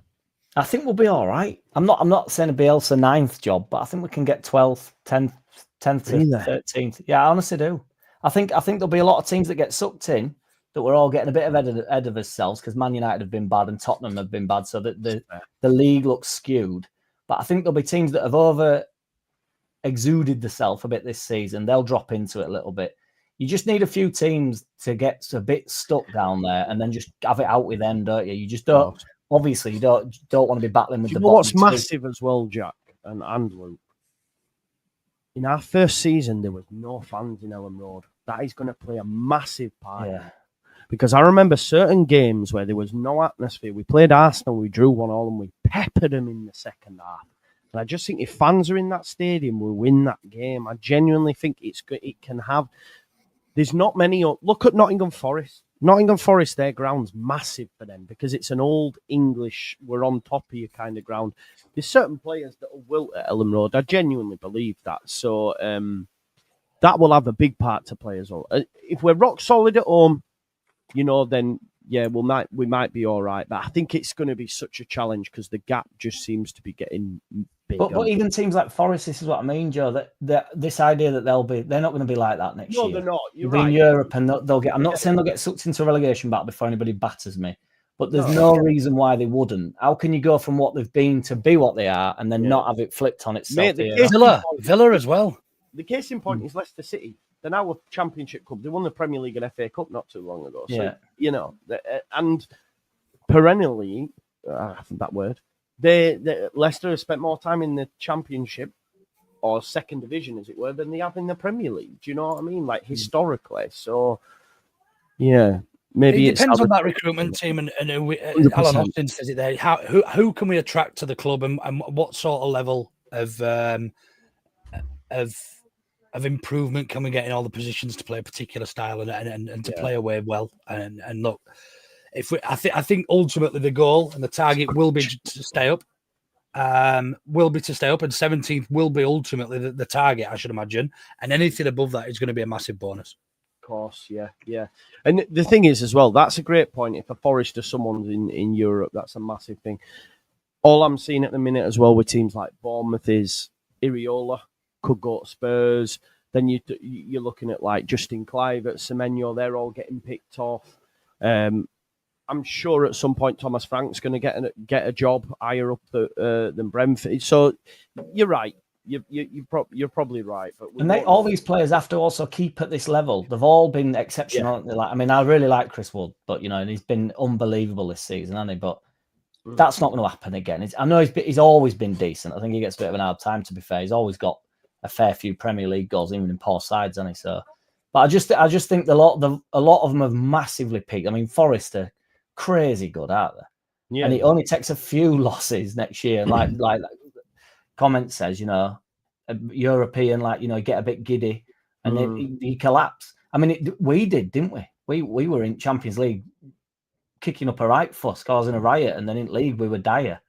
I think we'll be all right. I'm not saying it'll be else a 9th job, but I think we can get 12th, 10th to 13th. Yeah, I honestly do. I think there'll be a lot of teams that get sucked in that we're all getting a bit of ahead of ourselves because Man United have been bad and Tottenham have been bad, so that the league looks skewed. But I think there'll be teams that have over exuded themselves a bit this season. They'll drop into it a little bit. You just need a few teams to get a bit stuck down there and then just have it out with them, don't you? You just don't. Obviously, you don't want to be battling with the bottom. What's massive as well, Jack and Luke? In our first season, there was no fans in Ellen Road. That is going to play a massive part. Yeah. Because I remember certain games where there was no atmosphere. We played Arsenal, we drew 1-1, and we peppered them in the second half. And I just think if fans are in that stadium, we'll win that game. I genuinely think it can have. There's not many. Look at Nottingham Forest. Nottingham Forest, their ground's massive for them because it's an old English, we're on top of you kind of ground. There's certain players that will wilt at Ellen Road. I genuinely believe that. So that will have a big part to play as well. If we're rock solid at home, then yeah, we might be all right. But I think it's going to be such a challenge because the gap just seems to be getting big. But even teams like Forest, this is what I mean, Joe. That this idea that they're not going to be like that next year. No, they're not. You're right. In Europe, and they'll get. I'm not saying they'll get sucked into a relegation battle before anybody batters me, but there's no reason why they wouldn't. How can you go from what they've been to be what they are, and then not have it flipped on itself? Mate, Villa as well. The case in point is Leicester City. They're now a Championship club. They won the Premier League and FA Cup not too long ago. So, and perennially, I think that word, Leicester have spent more time in the Championship or second division, as it were, than they have in the Premier League. Do you know what I mean? Like, historically. So, yeah. Maybe it depends on that recruitment team and who Alan Austin says it there. Who can we attract to the club and what sort of level of of improvement can we get in all the positions to play a particular style and to play away well? And look, I think ultimately the goal and the target will be to stay up. And 17th will be ultimately the target, I should imagine. And anything above that is going to be a massive bonus. Of course, yeah. And the thing is as well, that's a great point. If a Forest or someone's in Europe, that's a massive thing. All I'm seeing at the minute as well with teams like Bournemouth is Iriola could go to Spurs. Then you're looking at like Justin Clive at Semenyo. They're all getting picked off. I'm sure at some point Thomas Frank's going to get a job higher up than Brentford. So you're right. You're probably right. But all these players have to also keep at this level. They've all been exceptional. Yeah. Like, I mean, I really like Chris Wood, but and he's been unbelievable this season, hasn't he? But that's not going to happen again. I know he's always been decent. I think he gets a bit of an hard time, to be fair. He's always got a fair few Premier League goals, even in poor sides, hasn't he? So, but I just think a lot of them have massively peaked. I mean, Forest are crazy good, aren't they? Yeah. And it only takes a few losses next year, like comment says, a European, get a bit giddy and he collapse. I mean, we did, didn't we? We were in Champions League kicking up a right fuss, causing a riot, and then in league we were dire.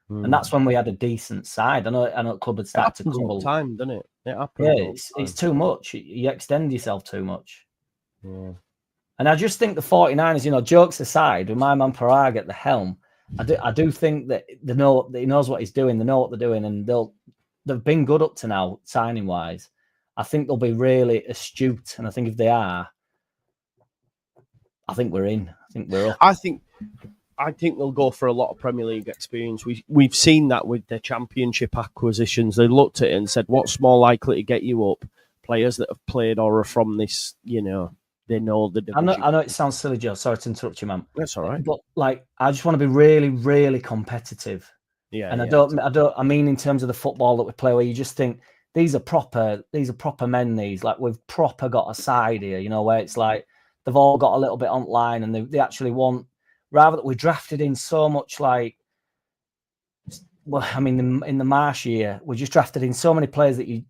And that's when we had a decent side. I know the club had started to crumble. All the time, doesn't it? It happens. It's too much. You extend yourself too much. Yeah. And I just think the 49ers, jokes aside, with my man Piroe at the helm, I do think that he knows what he's doing. They know what they're doing, and they've been good up to now, signing wise. I think they'll be really astute, and I think if they are, I think we're in. I think we're up. I think they'll go for a lot of Premier League experience. We've seen that with their Championship acquisitions. They looked at it and said, "What's more likely to get you up? Players that have played or are from this, They know the division." I know it sounds silly, Joe. Sorry to interrupt you, man. That's all right. But I just want to be really, really competitive. Yeah. And I mean in terms of the football that we play, where you just think these are proper men. We've proper got a side here, where it's like they've all got a little bit on line, and they actually want, rather that we drafted in so much in the Marsh year, we just drafted in so many players that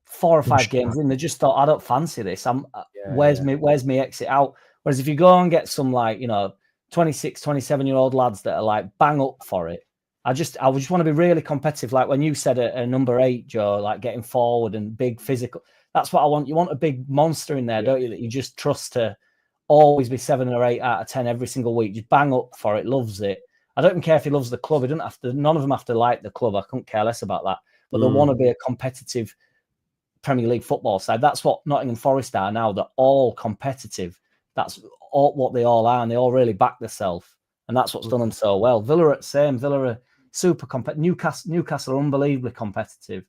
4 or 5 games in, they just thought, I don't fancy this. Where's me exit out? Whereas if you go and get some 26, 27-year-old lads that are bang up for it, I just want to be really competitive. Like when you said a number 8, Joe, getting forward and big physical. That's what I want. You want a big monster in there, don't you? That you just trust to always be 7 or 8 out of 10 every single week. Just bang up for it, loves it. I don't even care if he loves the club. He doesn't have to. None of them have to like the club. I couldn't care less about that. But they want to be a competitive Premier League football side. That's what Nottingham Forest are now. They're all competitive. That's all what they all are, and they all really back themselves. And that's what's done them so well. Villa are the same. Villa are super competitive. Newcastle are unbelievably competitive.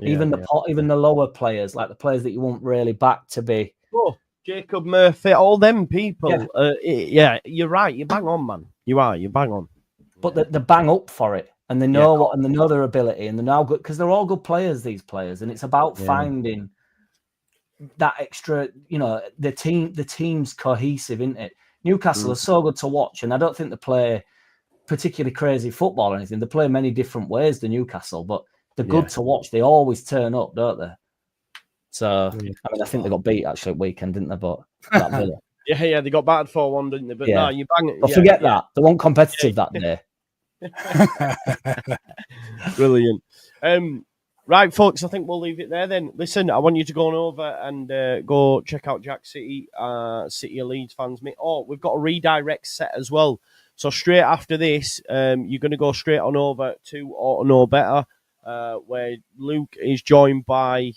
Even the lower players, like the players that you won't really back to be. Oh, Jacob Murphy, all them people. Yeah, you're right. You bang on, man. You bang on. But they bang up for it, and they know and they know their ability, and they're now good because they're all good players. These players, and it's about finding that extra. The team's cohesive, isn't it? Newcastle are so good to watch, and I don't think they play particularly crazy football or anything. They play many different ways than Newcastle, but they're good to watch. They always turn up, don't they? So, I think they got beat actually at weekend, didn't they? But that Villa. Yeah, they got battered 4-1, didn't they? But no, you bang it. But forget that. They weren't competitive that day. Brilliant. Right, folks, I think we'll leave it there then. Listen, I want you to go on over and go check out Jack City, City of Leeds fans. We've got a redirect set as well. So straight after this, you're going to go straight on over to Ought to Know Better, where Luke is joined by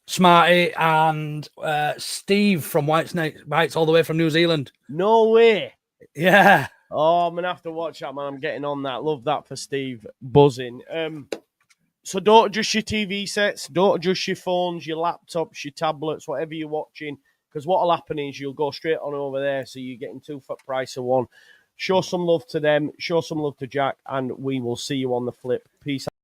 Smarty and Steve from White's all the way from New Zealand. No way. Yeah. Oh, I'm going to have to watch that, man. I'm getting on that. Love that for Steve. Buzzing. So don't adjust your TV sets. Don't adjust your phones, your laptops, your tablets, whatever you're watching. Because what will happen is you'll go straight on over there. So you're getting 2 for the price of 1. Show some love to them. Show some love to Jack. And we will see you on the flip. Peace out.